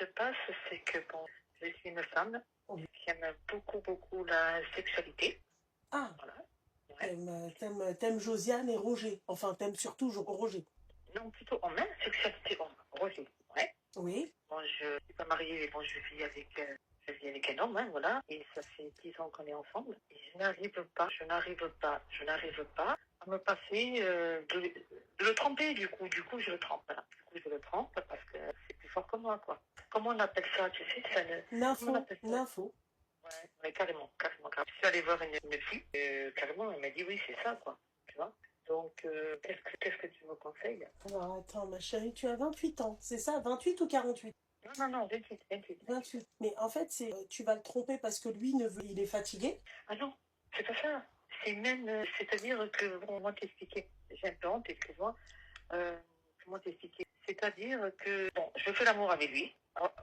se passe, c'est que bon, je suis une femme qui aime beaucoup, beaucoup la sexualité. Ah, Voilà. Ouais. t'aimes Josiane et Roger. Enfin, t'aimes surtout Roger. Non, plutôt en même sexualité, Roger. Ouais. Oui. Bon, je ne suis pas mariée, mais bon, je vis avec un homme, hein, voilà. Et ça fait 10 ans qu'on est ensemble. Et je n'arrive pas à me passer de le tromper, du coup. Du coup, je le trompe, voilà. Du coup, je le trompe parce que c'est plus fort que moi, quoi. Comment on appelle ça, tu sais, comment on appelle ça? L'info. Ouais, carrément. Je suis allée voir une fille, carrément, elle m'a dit oui, c'est ça, quoi. Tu vois? Donc, qu'est-ce que tu me conseilles? Alors, attends, ma chérie, tu as 28 ans, c'est ça? 28 ou 48? Non, 28. 28. Mais en fait, tu vas le tromper parce que lui ne veut, il est fatigué. Ah non, c'est pas ça. C'est même, c'est-à-dire que, bon, moi t'expliquer, j'ai un peu honte, excuse-moi, comment t'expliquer? C'est-à-dire que, bon, je fais l'amour avec lui,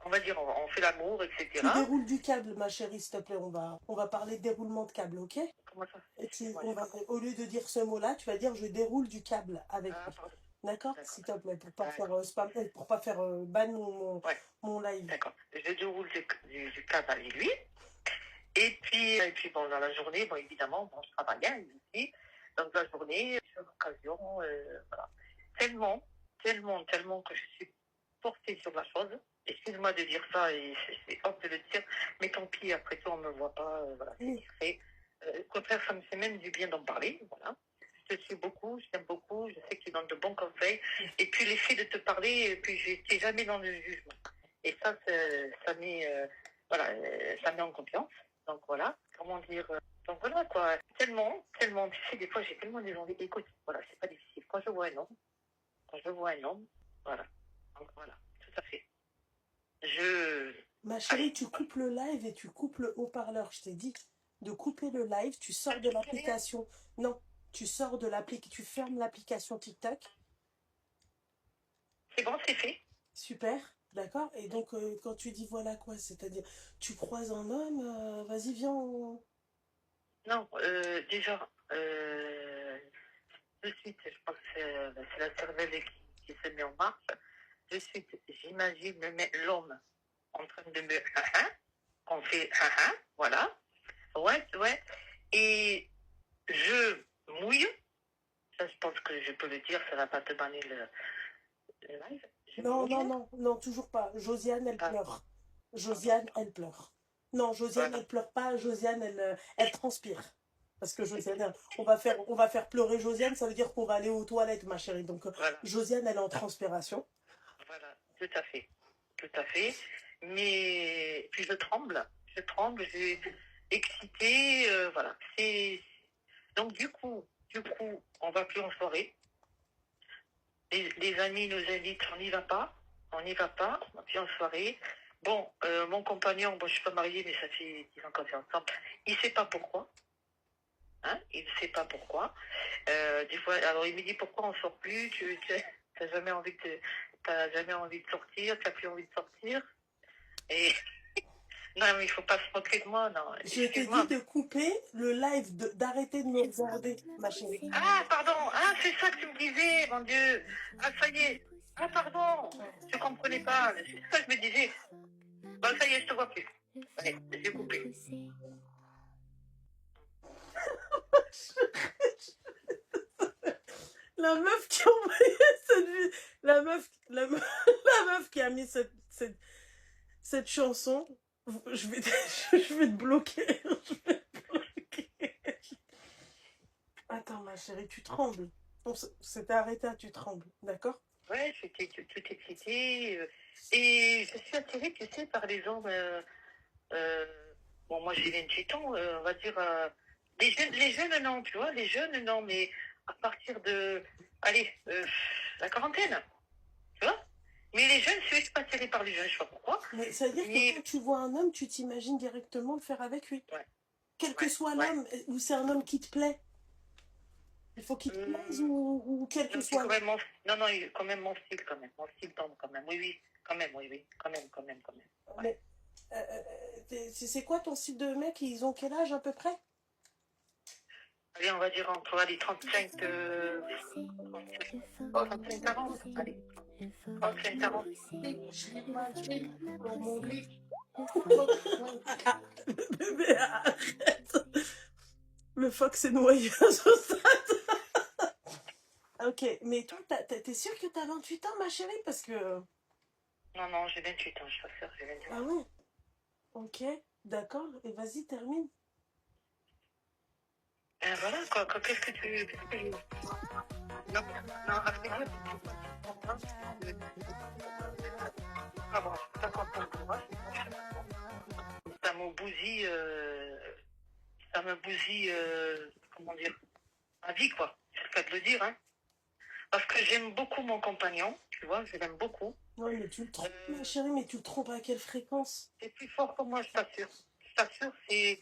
on va dire, on fait l'amour, etc. Tu déroules du câble, ma chérie, s'il te plaît. On va parler de déroulement de câble, ok? Comment ça? Et Excuse-moi, au lieu de dire ce mot-là, tu vas dire je déroule du câble avec Ah, lui. pardon. D'accord? D'accord. S'il te plaît, pour pas D'accord. faire spam, pour pas faire ban Ouais, mon live. d'accord. Je déroule du câble avec lui. Et puis bon, dans la journée, bon, évidemment, bon, je travaille hein, ici. Donc, la journée, j'ai l'occasion, voilà. Tellement que je suis portée sur la chose. Excuse-moi de dire ça et c'est honte de le dire, mais tant pis, après tout, on ne me voit pas, voilà, c'est discret. Au contraire, ça me fait même du bien d'en parler, voilà. Je te suis beaucoup, je t'aime beaucoup, je sais que tu donnes de bons conseils. Et puis, l'effet de te parler, et puis je n'étais jamais dans le jugement. Et ça met, voilà, ça met en confiance. Donc voilà, comment dire. Donc voilà quoi, tellement, tu sais, des fois j'ai tellement des envies. Écoute, voilà, c'est pas difficile. Quand je vois un homme, voilà. Donc voilà, tout à fait. Ma chérie, Allez, tu coupes le live et tu coupes le haut-parleur. Je t'ai dit de couper le live, tu ah, sors de tu ne dis rien. l'application. Non, tu sors de l'application, tu fermes l'application TikTok. C'est bon, c'est fait. Super, d'accord? Et donc, quand tu dis voilà quoi, c'est-à-dire, tu croises un homme, vas-y, viens. Non, déjà, de suite, je pense que c'est la cervelle qui se met en marche. De suite, j'imagine l'homme en train de me on fait voilà. Ouais. Et je mouille. Ça, je pense que je peux le dire, ça va pas te banner le live. Je mouille. Non, toujours pas. Josiane, elle Ah, pleure. pardon. Josiane, elle pleure. Non, Josiane, Voilà. elle pleure pas. Josiane, elle transpire. Parce que Josiane, on va faire pleurer Josiane, ça veut dire qu'on va aller aux toilettes, ma chérie. Donc, Voilà. Josiane, elle est en transpiration. Voilà. Tout à fait. Tout à fait. Mais puis je tremble, je suis excitée, voilà. Donc on va plus en soirée. Les amis nous invitent, on n'y va pas, on va plus en soirée. Bon, mon compagnon, bon, je suis pas mariée, mais ça fait 10 ans qu'on est ensemble. Il sait pas pourquoi, hein, il ne sait pas pourquoi. Des fois, alors il me dit pourquoi on sort plus, t'as jamais envie t'as jamais envie de sortir, t'as plus envie de sortir. Et non, mais il faut pas se moquer de moi, non. Je t'ai Excuse-moi. dit de couper le live, d'arrêter de me regarder, ma chérie. Ah, pardon. Ah, c'est ça que tu me disais, mon Dieu. Ah, ça y est. Ah, pardon. Je comprenais pas. C'est ça que je me disais. Bon, ça y est, je te vois plus. Allez, j'ai coupé. La meuf qui a envoyé cette vie, la meuf qui a mis cette chanson, je vais, je vais te bloquer. Je vais te bloquer. Attends, ma chérie, tu trembles. On s'était arrêté, tu trembles, d'accord? Ouais, j'étais tout excitée. Et je suis attirée, tu sais, par les hommes. Bon, moi, j'ai 28 ans, on va dire. Les jeunes, non, tu vois. Les jeunes, non, mais à partir de. Allez, la quarantaine. Tu vois. Mais les jeunes, je suis pas attirée par les jeunes, je sais pas pourquoi. Mais ça veut dire que quand tu vois un homme, tu t'imagines directement le faire avec lui. Ouais. Quel que soit l'homme, ou c'est un homme qui te plaît. Il faut qu'il te plaise ou quel que soit. Non, quand même mon style, quand même. Mon style tombe, quand même. Oui. Quand même. Ouais. Mais c'est quoi ton style de mec? Ils ont quel âge à peu près? allez, on va dire entre les 35, 40, allez, 35, 40. Bébé, arrête. Le fox est noyé à ce stade. Ok, mais toi, t'es sûre que t'as 28 ans, ma chérie? Parce que... Non, j'ai 28 ans, je t'assure, j'ai 28 ans. Ah ouais? Ok, d'accord. Et vas-y, termine. Voilà, quoi, qu'est-ce que tu... Non, après, ah bon, je suis pas contente de moi. Ça me bousille, comment dire, ma vie, quoi. C'est le cas de le dire, hein. Parce que j'aime beaucoup mon compagnon, tu vois, je l'aime beaucoup. Ouais, mais tu le trompes, ma chérie, mais tu le trompes à quelle fréquence? C'est plus fort que moi, je t'assure. Je t'assure, c'est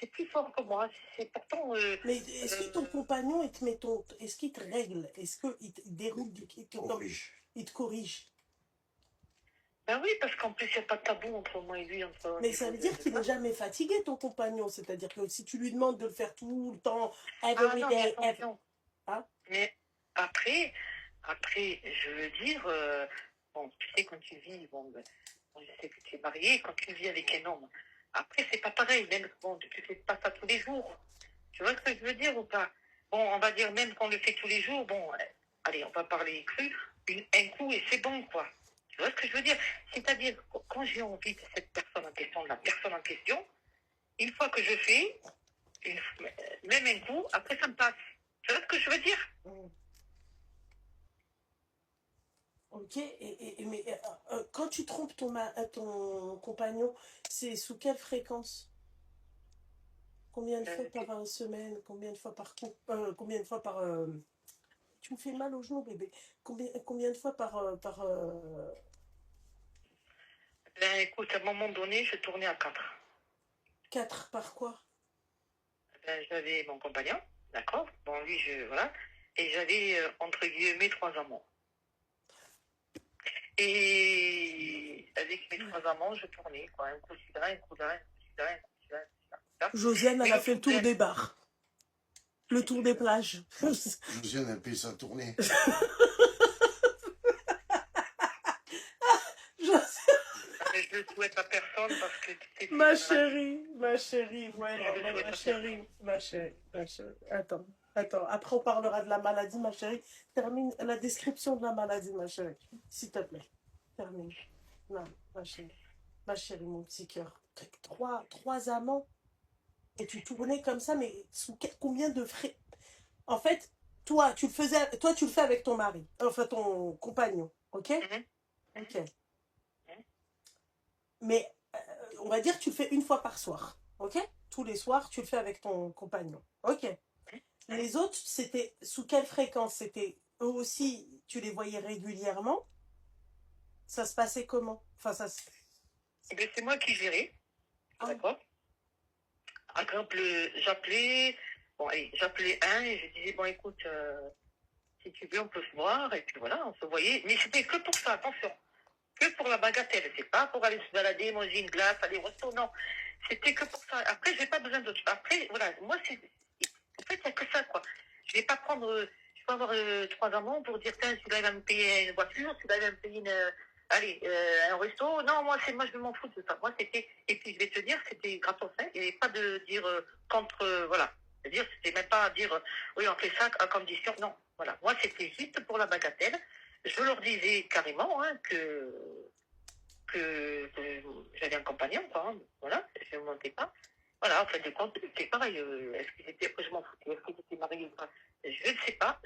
plus fort que moi. C'est pourtant... Mais est-ce que ton compagnon, il te met est-ce qu'il te règle? Est-ce qu'il te déroule il te corrige? Ben oui, parce qu'en plus, il n'y a pas de tabou entre moi et lui. Mais ça veut dire qu'il n'est jamais fatigué, ton compagnon. C'est-à-dire que si tu lui demandes de le faire tout le temps, every non, day, mais attention. Hein? Mais après, je veux dire, bon, tu sais, quand tu vis, bon, je sais que tu es marié, quand tu vis avec un homme, après, c'est pas pareil, même, bon, tu fais pas ça tous les jours. Tu vois ce que je veux dire ou pas? Bon, on va dire, même qu'on le fait tous les jours, bon, allez, on va parler cru, un coup et c'est bon, quoi. Tu vois ce que je veux dire? C'est-à-dire, quand j'ai envie de cette personne en question, de la personne en question, une fois que je fais, même un coup, après ça me passe. Tu vois ce que je veux dire? Ok, mais quand tu trompes ton compagnon, c'est sous quelle fréquence? Combien de fois par semaine? Combien de fois par coup? Combien de fois par... Tu me fais mal au genou, bébé. Combien de fois par... Ben écoute, à un moment donné, je tournais à 4. 4 par quoi? Ben, j'avais mon compagnon, d'accord? Bon, lui, voilà. Et j'avais, entre guillemets, 3 amants. Et avec mes 3 amants, je tournais, quoi. Un coup ci-là, un coup là, un coup ci-là, un coup ci-là, un coup ci-là. Josiane, elle a fait le tour des bars. Le tour des plages. Josiane, elle paye sa tournée. Je le souhaite à personne parce que c'est ma chérie, ouais, ma chérie. Attends. Après, on parlera de la maladie, ma chérie. Termine la description de la maladie, ma chérie. S'il te plaît. Termine. Non, ma chérie. Ma chérie, mon petit cœur. Trois amants. Et tu tournais comme ça, mais sous combien de frais? En fait, toi, tu le fais avec ton mari. Enfin, ton compagnon. Ok? Ok. Mais on va dire que tu le fais une fois par soir. Ok? Tous les soirs, tu le fais avec ton compagnon. Ok. Les autres, c'était sous quelle fréquence? C'était eux aussi, tu les voyais régulièrement? Ça se passait comment? Enfin, c'est moi qui gérais. D'accord? Par exemple, j'appelais un et je disais, bon, écoute, si tu veux, on peut se voir. Et puis voilà, on se voyait. Mais c'était que pour ça, attention. Que pour la bagatelle. C'est pas pour aller se balader, manger une glace, aller au resto, non. C'était que pour ça. Après, j'ai pas besoin d'autre. Après, voilà, moi, en fait, il n'y a que ça, quoi. Je vais pas prendre, je peux avoir 3 amants pour dire, tiens, celui-là, il va me payer une voiture, celui-là, il va me payer un resto. Non, moi, je m'en fous de ça. Moi, c'était, et puis je vais te dire, c'était gratos, hein. Il n'y avait pas de dire contre, voilà. C'est-à-dire, c'était même pas à dire, oui, on fait ça à condition. Non, voilà. Moi, c'était juste pour la bagatelle. Je leur disais carrément, hein, que j'avais un compagnon, quoi. Hein. Voilà, je ne mentais pas. Voilà, en fait, de compte, c'est pareil. Est-ce qu'ils étaient, après, je m'en foutais, est-ce qu'ils étaient mariés ou pas? Je ne sais pas,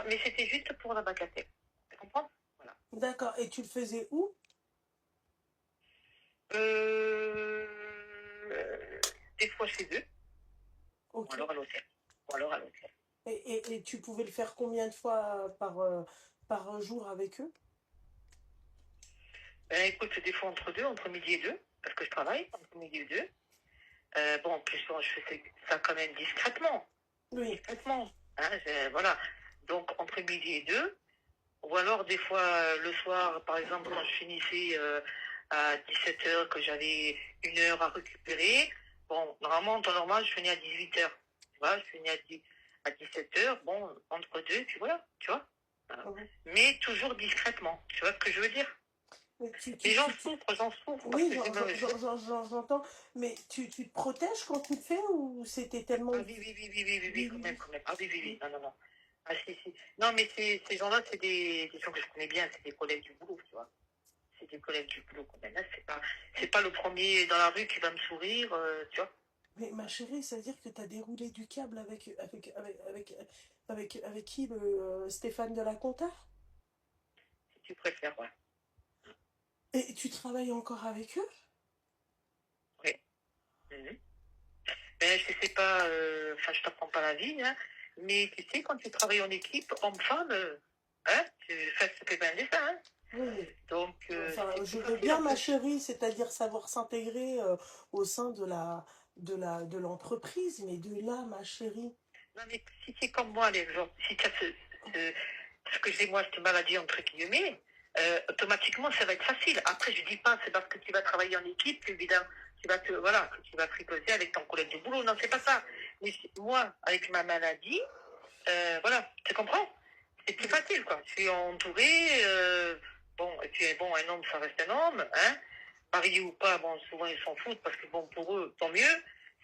mais c'était juste pour la bagatelle. Tu comprends? Voilà. D'accord. Et tu le faisais où? Des fois chez eux, Okay. ou alors à l'hôtel. Et tu pouvais le faire combien de fois par jour avec eux? Ben, écoute, des fois entre midi et deux, parce que je travaille, entre midi et deux. Bon, en plus, bon, je fais ça quand même discrètement. Oui. Discrètement. Hein, voilà. Donc, entre midi et deux. Ou alors, des fois, le soir, par exemple, quand je finissais à 17h, que j'avais 1 heure à récupérer. Bon, normalement, en temps normal, je finis à 18h. Tu vois, je finis à 17h, bon, entre deux, tu vois, tu vois. Voilà. Mhm. Mais toujours discrètement, tu vois ce que je veux dire? Mais Mais j'en souffre, parce Oui, que j'entends. Mais tu te protèges quand tu le fais ou c'était tellement... Ah oui, Oui, oui, quand même. Ah oui, oui. non. Ah si. Non, mais ces gens-là, c'est des gens que je connais bien, c'est des collègues du boulot, tu vois. C'est des collègues du boulot quand même. Là, c'est pas le premier dans la rue qui va me sourire, tu vois. Mais ma chérie, ça veut dire que tu as déroulé du câble avec qui, le Stéphane de la Conta? Si tu préfères, ouais. Et tu travailles encore avec eux? Oui. Mhm. Ben, je sais pas, enfin, je t'apprends pas la vie, hein, mais tu sais, quand tu travailles en équipe, homme-femme, hein, tu fais ce que ben ça, hein. Oui, mais Donc, enfin, c'est je plus veux facile bien, en ma plus. chérie, c'est-à-dire savoir s'intégrer au sein de l'entreprise, mais de là, ma chérie. Non, mais si c'est comme moi, l'exemple, si tu as ce que j'ai moi, cette maladie, entre guillemets, automatiquement, ça va être facile. Après, je dis pas, c'est parce que tu vas travailler en équipe, évidemment, que tu vas fricoter avec ton collègue de boulot. Non, c'est pas ça. Mais moi, avec ma maladie, voilà, tu comprends? C'est plus facile, quoi. Je suis entourée, bon, et puis, bon, un homme, ça reste un homme, hein. Marié ou pas, bon, souvent, ils s'en foutent parce que, bon, pour eux, tant mieux.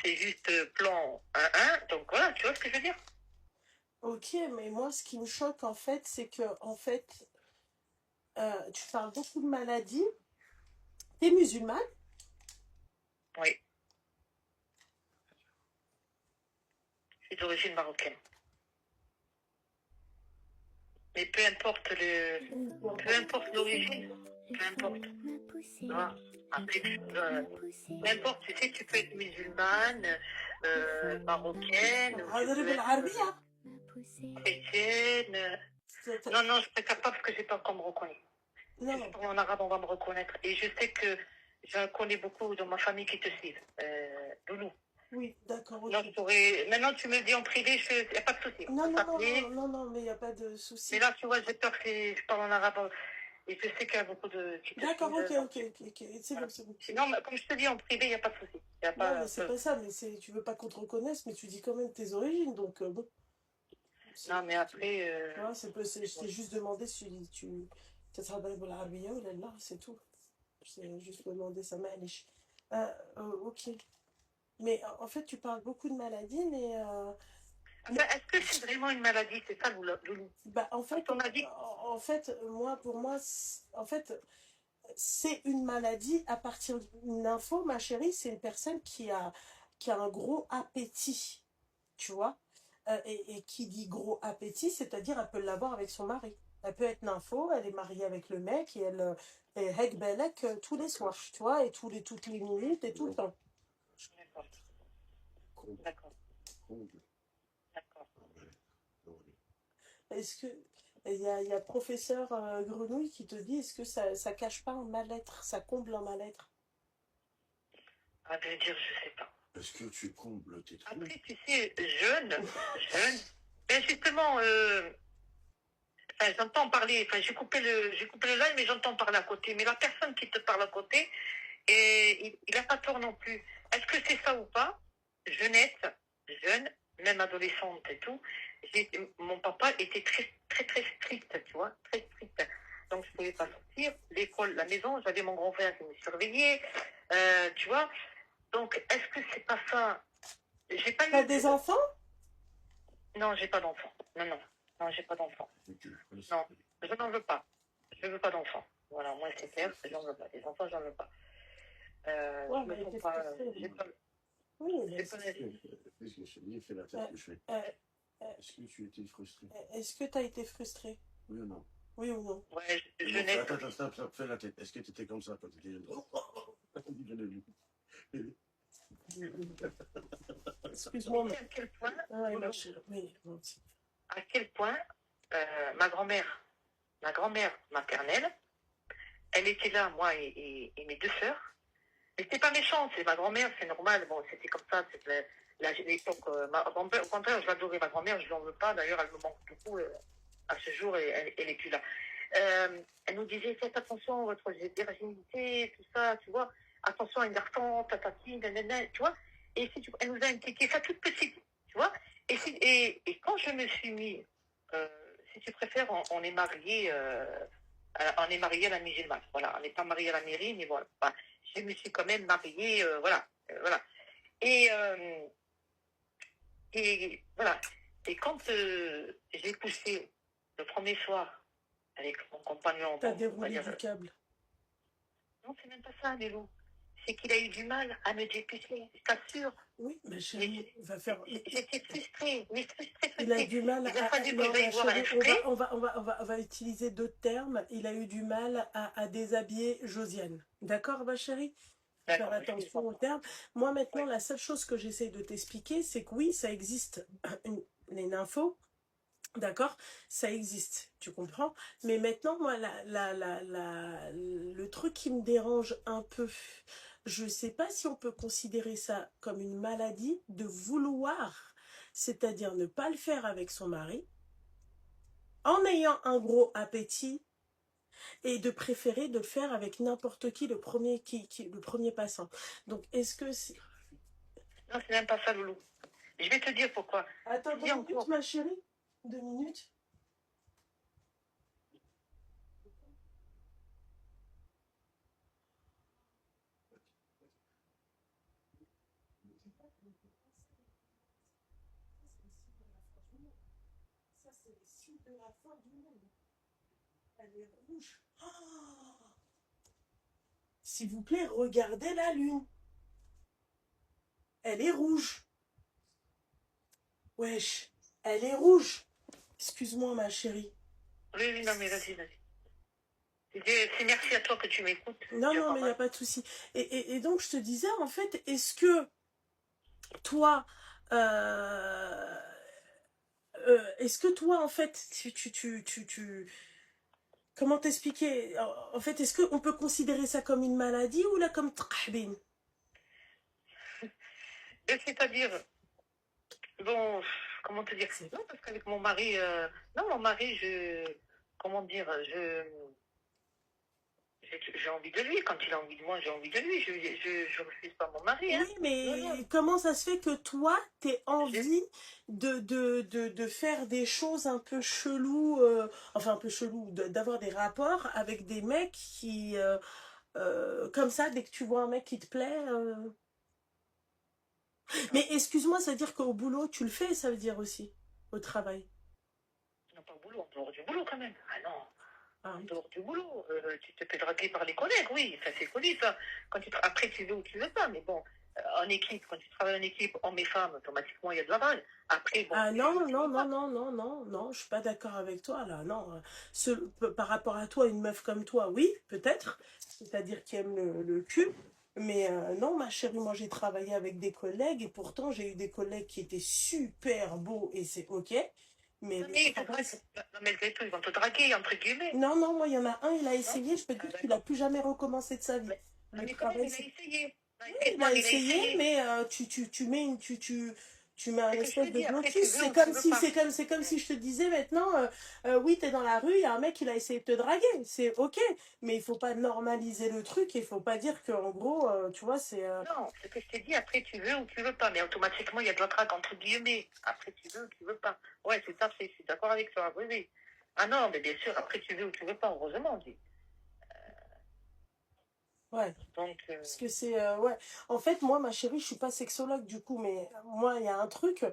C'est juste plan 1-1. Donc, voilà, tu vois ce que je veux dire? Ok, mais moi, ce qui me choque, en fait, c'est que, en fait, tu parles beaucoup de maladies. T'es musulmane? Oui, je suis d'origine marocaine. Mais peu importe l'origine, peu importe. Tu vois? Après, peu importe, tu sais, tu peux être musulmane, marocaine, ou tu هذا peux être بالعربية. chrétienne. Non, je préfère pas parce que j'ai pas encore me reconnu. Si je Non, parle en arabe, on va me reconnaître. Et je sais que j'en connais beaucoup dans ma famille qui te suivent. Loulou. oui, d'accord, Non, ok. maintenant, tu me le dis en privé, il n'y a pas de souci. On peut s'appeler. Non, mais il n'y a pas de souci. Mais là, tu vois, j'ai peur que je parle en arabe. Et je sais qu'il y a beaucoup de qui te D'accord, suivent. Donc, ok, c'est voilà. bon, c'est bon. Sinon, comme je te dis en privé, il n'y a pas de souci. Il y a Non, mais pas. c'est pas ça, mais tu veux pas qu'on te reconnaisse, mais tu dis quand même tes origines, donc bon. Non, mais après. Tu vois, je t'ai juste demandé si tu تتهضري بالعربية ولا لا, c'est tout. C'est juste demandé ça, معليش. Ok. Mais en fait, tu parles beaucoup de maladies, mais Enfin, est-ce que c'est vraiment une maladie? C'est ça, Loulou? bah, en À fait, ton avis? pour moi, en fait, c'est une maladie à partir d'une info, ma chérie, c'est une personne qui a un gros appétit, tu vois. Et qui dit gros appétit, c'est-à-dire elle peut l'avoir avec son mari. Elle peut être nympho, elle est mariée avec le mec et elle hek belek tous les soirs, tu vois, et toutes les minutes et tout le temps. D'accord, Comble, d'accord, comble. d'accord. Ah ouais, oui. Est-ce que il y a professeur Grenouille qui te dit, est-ce que ça cache pas un mal-être, ça comble un mal-être? À vrai dire, je sais pas. Est-ce que tu combles tes trous? Après, tu sais, jeune, ben justement, enfin, j'entends parler, enfin, j'ai coupé le live, mais j'entends parler à côté. Mais la personne qui te parle à côté, et il n'a pas tort non plus. Est-ce que c'est ça ou pas? Jeunesse, jeune, même adolescente et tout. Mon papa était très strict, tu vois, très strict. Donc je ne pouvais pas sortir. L'école, la maison, j'avais mon grand-frère qui me surveillait, tu vois. Donc est-ce que c'est pas ça? J'ai pas T'as eu des enfants? Non, j'ai pas d'enfant. Non, j'ai pas d'enfant. Non, je n'en veux pas. Je veux pas d'enfant. Voilà, moi c'est clair, j'en veux pas. Des enfants, j'en veux pas. Ouais, Je me mais sens t'es pas. frustrée. J'ai pas. Oui, mais J'ai pas. Qu'est-ce que je te dis? Fais la tête que je fais. euh, euh, Est-ce que tu étais frustré? est-ce que t'as été frustré? Oui ou non? Oui ou non? Ouais, Non, jeunesse. attends, fais la tête. Est-ce que tu étais comme ça quand tu étais jeune? Excuse-moi, mais... À quel point, Ouais, ma chérie, oui, bon. à quel point ma grand-mère maternelle, elle était là, moi et mes deux sœurs. Mais c'était pas méchant, c'est ma grand-mère, c'est normal. Bon, c'était comme ça, c'est l'époque. Au contraire, je l'adorais, ma grand-mère, je l'en veux pas. D'ailleurs, elle me manque beaucoup à ce jour et elle est plus là. Elle nous disait, faites attention à votre virginité, tout ça, tu vois. Attention à une garçon, tatati, nanana, tu vois. Et si elle nous a impliqué ça toute petite. Tu vois? Et quand je me suis mis, si tu préfères, on est mariés, on est mariés à la musulmane. Voilà, on n'est pas mariés à la mairie, mais voilà. Enfin, je me suis quand même mariée, voilà, voilà. Et, euh, et voilà. Et quand j'ai couché le premier soir avec mon compagnon, T'as bon, on va déroulé dire, du câble. non, c'est même pas ça, Lélou. C'est qu'il a eu du mal à me dépuceler, je t'assure. Oui, ma Mais chérie, va faire. j'étais frustrée, mais frustrée, Il a frustrée. du mal Il a fallu que non, j'aille ma voir un chérie, spray. on va utiliser d'autres termes. Il a eu du mal à déshabiller Josiane. D'accord, ma chérie? Faut faire D'accord, attention aux excuse-moi. termes. Moi, maintenant, Oui, la seule chose que j'essaie de t'expliquer, c'est que oui, ça existe, les nymphos. D'accord? Ça existe, tu comprends? Mais maintenant, moi, le truc qui me dérange un peu, je ne sais pas si on peut considérer ça comme une maladie de vouloir, c'est-à-dire ne pas le faire avec son mari, en ayant un gros appétit, et de préférer de le faire avec n'importe qui, le premier passant. Donc, est-ce que c'est... non, c'est même pas ça, Loulou. Je vais te dire pourquoi. Attends Je 2 dis minutes, encore. ma chérie. 2 minutes. Ça, c'est le signe de la fin du monde. Elle est rouge. Oh, s'il vous plaît, regardez la lune. Elle est rouge. Wesh, elle est rouge. Excuse-moi, ma chérie. Oui, oui, non, mais vas-y, vas-y. C'est merci à toi que tu m'écoutes. Non, Tu as non, pas mais il n'y a mal. pas de souci. Et donc, je te disais, en fait, est-ce que toi, est-ce que toi, en fait, comment t'expliquer? En fait, est-ce qu'on peut considérer ça comme une maladie ou là comme trahbin? C'est-à-dire, bon, comment te dire? C'est Non, parce qu'avec mon mari, non, mon mari, comment dire, j'ai envie de lui. Quand il a envie de moi, j'ai envie de lui. Je refuse pas mon mari, oui, hein. Non, non. mais comment ça se fait que toi, t'aies J'ai- envie de faire des choses un peu chelous, enfin un peu chelous, d'avoir des rapports avec des mecs qui, comme ça, dès que tu vois un mec qui te plaît. Mais excuse-moi, ça veut dire qu'au boulot, tu le fais, ça veut dire aussi, au travail. Non, pas au boulot, en dehors du boulot quand même. Ah non. Ah En oui. dehors du boulot, tu te fais draguer par les collègues, oui, ça c'est connu ça. Après, tu veux ou tu veux pas, mais bon, en équipe, quand tu travailles en équipe, hommes et femmes, automatiquement, il y a de la balle. Après, bon, Ah tu veux ou non, tu non, veux non, pas. non, non, non, non, je suis pas d'accord avec toi là, non. Par rapport à toi, une meuf comme toi, oui, peut-être, c'est-à-dire qui aime le cul, mais non, ma chérie, moi j'ai travaillé avec des collègues et pourtant j'ai eu des collègues qui étaient super beaux et c'est ok, mais Non, le mais ils vont travail, malgré tout, ils vont te draguer, entre guillemets. non, non, moi il y en a un, il a Non? essayé, je peux te Ah, dire qu'il a d'accord. plus jamais recommencé de sa vie. Non, Le mais quand même, travail, il a c'est essayé. Non, oui, il excuse-moi, a mais il a essayé, essayé. mais tu mets tu mets un C'est que je te espèce de dis, après, tu blocus. veux ou tu veux pas. C'est comme si je te disais maintenant, oui, t'es dans la rue, il y a un mec, il a essayé de te draguer. C'est ok, mais il faut pas normaliser le truc, il faut pas dire que en gros, tu vois, c'est. Non, ce que je t'ai dit, après, tu veux ou tu veux pas. Mais automatiquement, il y a de la drague, entre guillemets. Après, tu veux ou tu veux pas. Ouais, c'est ça, je suis d'accord avec toi. Oui, oui. Ah non, mais bien sûr, après, tu veux ou tu veux pas, heureusement, on dit. Ouais, Donc, parce que c'est. Ouais. En fait, moi, ma chérie, je suis pas sexologue du coup, mais moi, il y a un truc.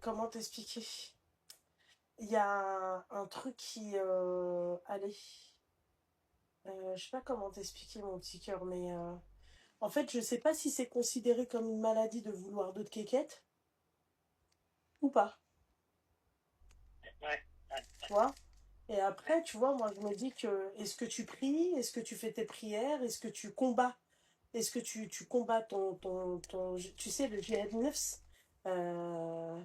Comment t'expliquer? Il y a un truc qui. Allez. Je sais pas comment t'expliquer, mon petit cœur, mais. En fait, je sais pas si c'est considéré comme une maladie de vouloir d'autres kékettes ou pas, ouais, ouais. tu vois. Et après, tu vois, moi, je me dis que est-ce que tu pries? Est-ce que tu fais tes prières? Est-ce que tu combats? Est-ce que tu combats tu sais, le jihad nefs? Euh,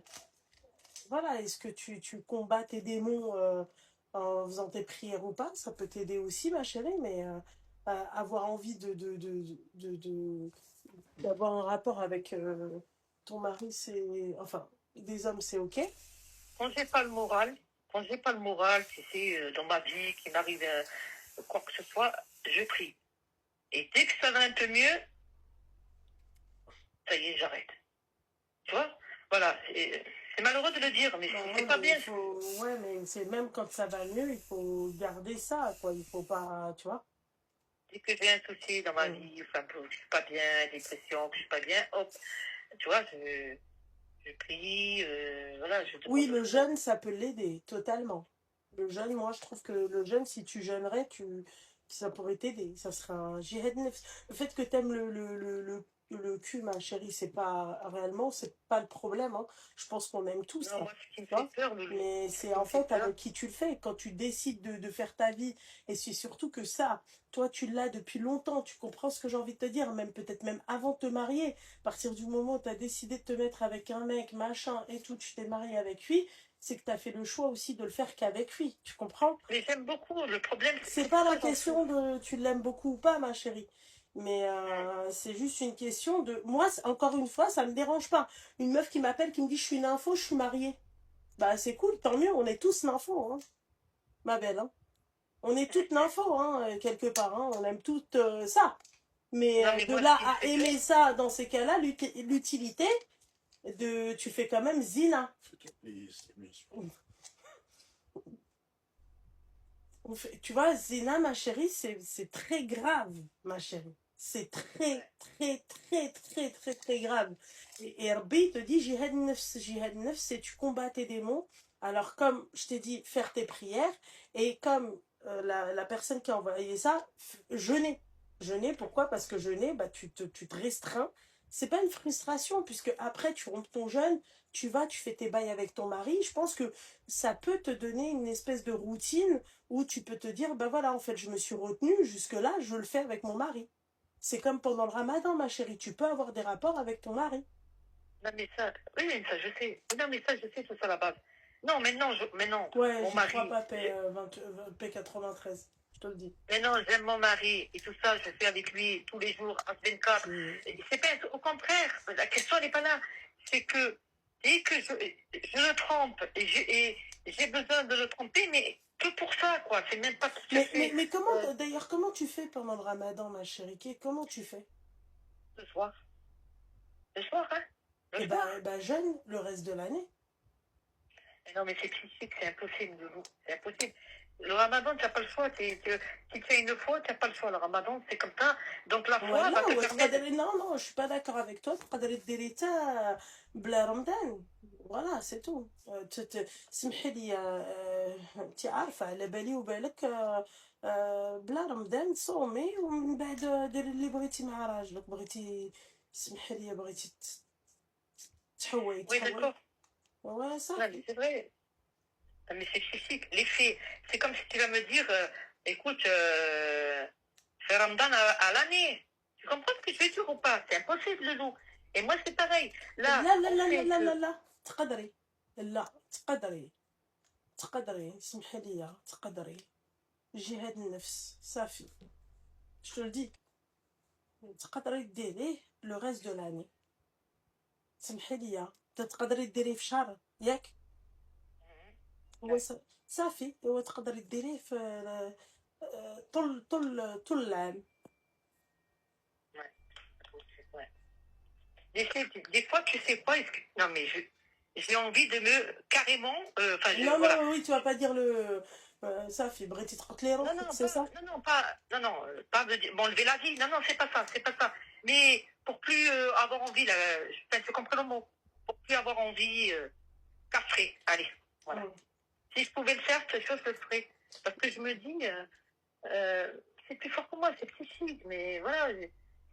voilà, est-ce que tu combats tes démons en faisant tes prières ou pas? Ça peut t'aider aussi, ma chérie, mais avoir envie d'avoir un rapport avec ton mari, c'est... Enfin, des hommes, c'est ok. Quand j'ai pas le moral, quand j'ai pas le moral, tu sais, dans ma vie, qu'il m'arrive quoi que ce soit, je prie. Et dès que ça va un peu mieux, ça y est, j'arrête. Tu vois? Voilà, c'est malheureux de le dire, mais Bah c'est ouais, pas mais il bien. faut... Ouais, mais c'est même quand ça va mieux, il faut garder ça, quoi. Il faut pas... Tu vois? Dès que j'ai un souci dans ma vie, enfin, que je suis pas bien, dépression, que je suis pas bien, hop, tu vois, je prie, voilà, je Oui, demande au le Seigneur. jeûne, ça peut l'aider, totalement. Le jeûne, moi, je trouve que le jeûne, si tu jeûnerais, ça pourrait t'aider. Ça serait un jihad nefs. Le fait que t'aimes le cul, ma chérie, c'est pas réellement, c'est pas le problème, hein. Je pense qu'on aime tous Non, ça. moi, ce qui me Tu fait vois? peur, Loulou, Mais ce c'est qui en me fait fait peur, avec qui tu le fais. Quand tu décides de faire ta vie, et c'est surtout que ça, toi, tu l'as depuis longtemps. Tu comprends ce que j'ai envie de te dire, même peut-être même avant de te marier. À partir du moment où tu as décidé de te mettre avec un mec, machin, et tout, tu t'es marié avec lui, c'est que tu as fait le choix aussi de le faire qu'avec lui. Tu comprends? mais j'aime beaucoup. Le problème, C'est c'est pas la pourquoi j'en question souffre. de tu l'aimes beaucoup ou pas, ma chérie. Mais c'est juste une question de... Moi, encore une fois, ça me dérange pas. Une meuf qui m'appelle, qui me dit je suis une info, je suis mariée. Bah c'est cool, tant mieux, on est tous nympho, hein, ma belle. Hein. On est toutes nympho, hein, quelque part. Hein, on aime toutes ça. Mais Non, mais de moi, ce là qui me à fait peur, aimer ça, dans ces cas-là, l'utilité, tu fais quand même zina. Fais-toi plaisir, c'est bien sûr. Tu vois, zina, ma chérie, c'est très grave, ma chérie. C'est très, très, très, très, très, très grave. Et Rabbi te dit, jihad nefs, c'est tu combats tes démons. Alors, comme je t'ai dit, faire tes prières, et comme la personne qui a envoyé ça, jeûner. Jeûner, pourquoi? Parce que jeûner, bah, tu te restreins. C'est pas une frustration, puisque après, tu rompes ton jeûne, tu fais tes bails avec ton mari. Je pense que ça peut te donner une espèce de routine où tu peux te dire, ben voilà, en fait, je me suis retenue, jusque-là, je le fais avec mon mari. C'est comme pendant le ramadan, ma chérie, tu peux avoir des rapports avec ton mari. non, mais ça, oui, mais ça, je sais. Non, mais ça, je sais, tout ça, la base. Non, maintenant, Ouais, mon j'y crois mari, pas, P93, je te le dis. maintenant, j'aime mon mari et tout ça, je fais avec lui tous les jours, à 24. C'est... C'est pas, au contraire, la question n'est pas là. C'est que dès que je le trompe et j'ai besoin de le tromper, mais que pour ça, quoi. C'est même pas pour chercher Mais comment, d'ailleurs, comment tu fais pendant le ramadan, ma chérie? Comment tu fais? le soir. Le soir, hein? Le soir. Eh ben, jeûne le reste de l'année. Mais non, mais c'est psychique, c'est impossible, Loulou. C'est impossible. Le ramadan, tu n'as pas le choix. Si tu fais une fois, tu n'as pas le choix. Le ramadan, c'est comme ça. Donc la foi Voilà, va te permettre. non, non, je suis pas d'accord avec toi. تقدري ديري تا بلا رمضان. Voilà, c'est tout. سمحي لي انت عارفة على بالي وبالك بلا رمضان صومي ومن بعد ديري اللي بغيتي مع راجلك بغيتي سمحي لي بغيتي تحوي Oui, d'accord. ouais Non, mais صافي. c'est vrai. Non, mais c'est psychique. Les faits, c'est comme si tu vas me dire, écoute, fais ramadan à l'année. Tu comprends ce que je veux dire ou pas? C'est impossible, Loulou. Et moi, c'est pareil. Là, لا لا on لا لا sait لا لا que. لا تقدري لا تقدري سمحي لي تقدري جهاد النفس صافي. Je te le dis. تقدري ديريه لو ريست دو لاني. سمحي لي تقدري ديريه في شهر ياك هو صافي هو تقدري ديريه في طول العام. Ouais. Ouais. Des fois, tu sais pas. Non, mais j'ai envie de me carrément. Non Voilà. non oui tu vas pas dire le صافي بغيتي تقتلي Non, روحك non, c'est ça. pas de m'enlever la vie. Non, non, c'est pas ça. Mais pour plus avoir envie, là, tu comprends le mot. Pour plus avoir envie, café. Allez, voilà. Si je pouvais le faire, cette chose, je le ferais. Parce que je me dis, c'est plus fort que moi, c'est psychique. Mais voilà,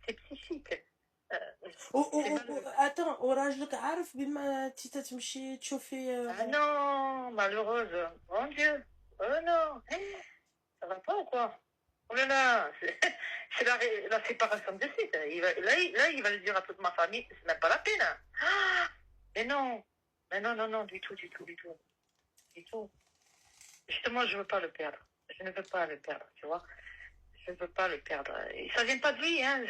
c'est psychique. C'est malheureux. attends وراجلك عارف بما انتي تتمشي تشوفي Ah non, malheureuse. Mon Dieu. Oh non. Ça va pas ou quoi? Oh là là, c'est la séparation de suite. Là, il va le dire à toute ma famille, c'est même pas la peine. Ah, mais non, non, du tout. Justement, je veux pas le perdre. Je ne veux pas le perdre, tu vois. Je ne veux pas le perdre. Et ça vient pas de lui, hein.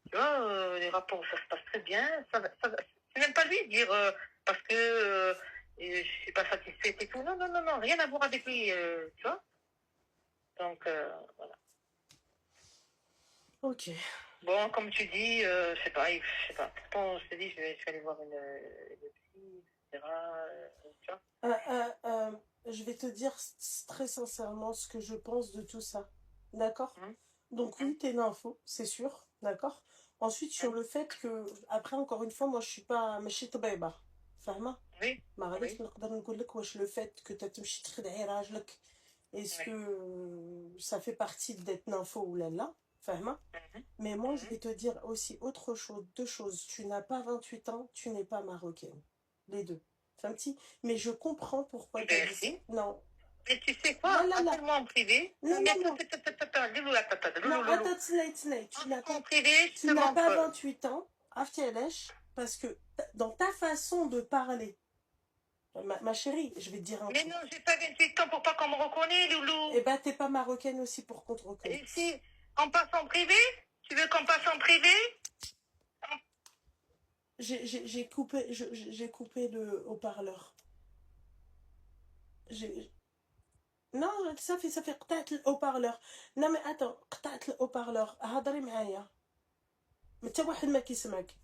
Tu vois, les rapports, ça se passe très bien. C'est même pas lui de dire parce que je suis pas satisfaite et tout. Non, rien à voir avec lui, tu vois. Donc, voilà. Ok. Bon, comme tu dis, je sais pas, je sais pas. Pourtant, je te dis, je vais aller voir une psy, etc. Tu vois. Je vais te dire très sincèrement ce que je pense de tout ça. D'accord? Hum, Donc hum, oui, t'es l'info, c'est sûr. D'accord? Ensuite, sur hum. le fait que, après, encore une fois, moi, je suis pas ماشي طبيبة. فاهمة؟ Oui, ما غاديش oui, نقدر نقول لك واش le fait que تمشي تخدعي راجلك est-ce oui. que ça fait partie d'être nympho ou là là, فاهمة؟ Mhm, Mais moi, je mhm. vais te dire aussi autre chose, deux choses. Tu n'as pas 28 ans, tu n'es pas marocaine. Les deux. C'est un petit. Mais je comprends pourquoi tu as dit ça. Merci. Non. Mais tu sais Là, quoi? là, là. Appelle-moi en privé. Non, Mais non, attends, non. attends, attends, attends, loulou, attends, attends, Non, loulou, loulou. attends, Tinaï. Tu n'as En pas, privé, je tu te n'as pas montre. 28 ans, Aftielech, parce que dans ta façon de parler, ma chérie, je vais te dire un Mais truc. non, j'ai pas 28 ans pour pas qu'on me reconnaisse, Eh loulou. ben, t'es pas marocaine aussi pour qu'on te Et reconnaisse. si on passe en privé? Tu veux qu'on passe en privé? J'ai coupé le haut-parleur. J'ai, non, ça fait قطعت الhaut-parleur. Non mais attends, قطعت الhaut-parleur. هضري معايا. ما حتى واحد ما كيسمعك.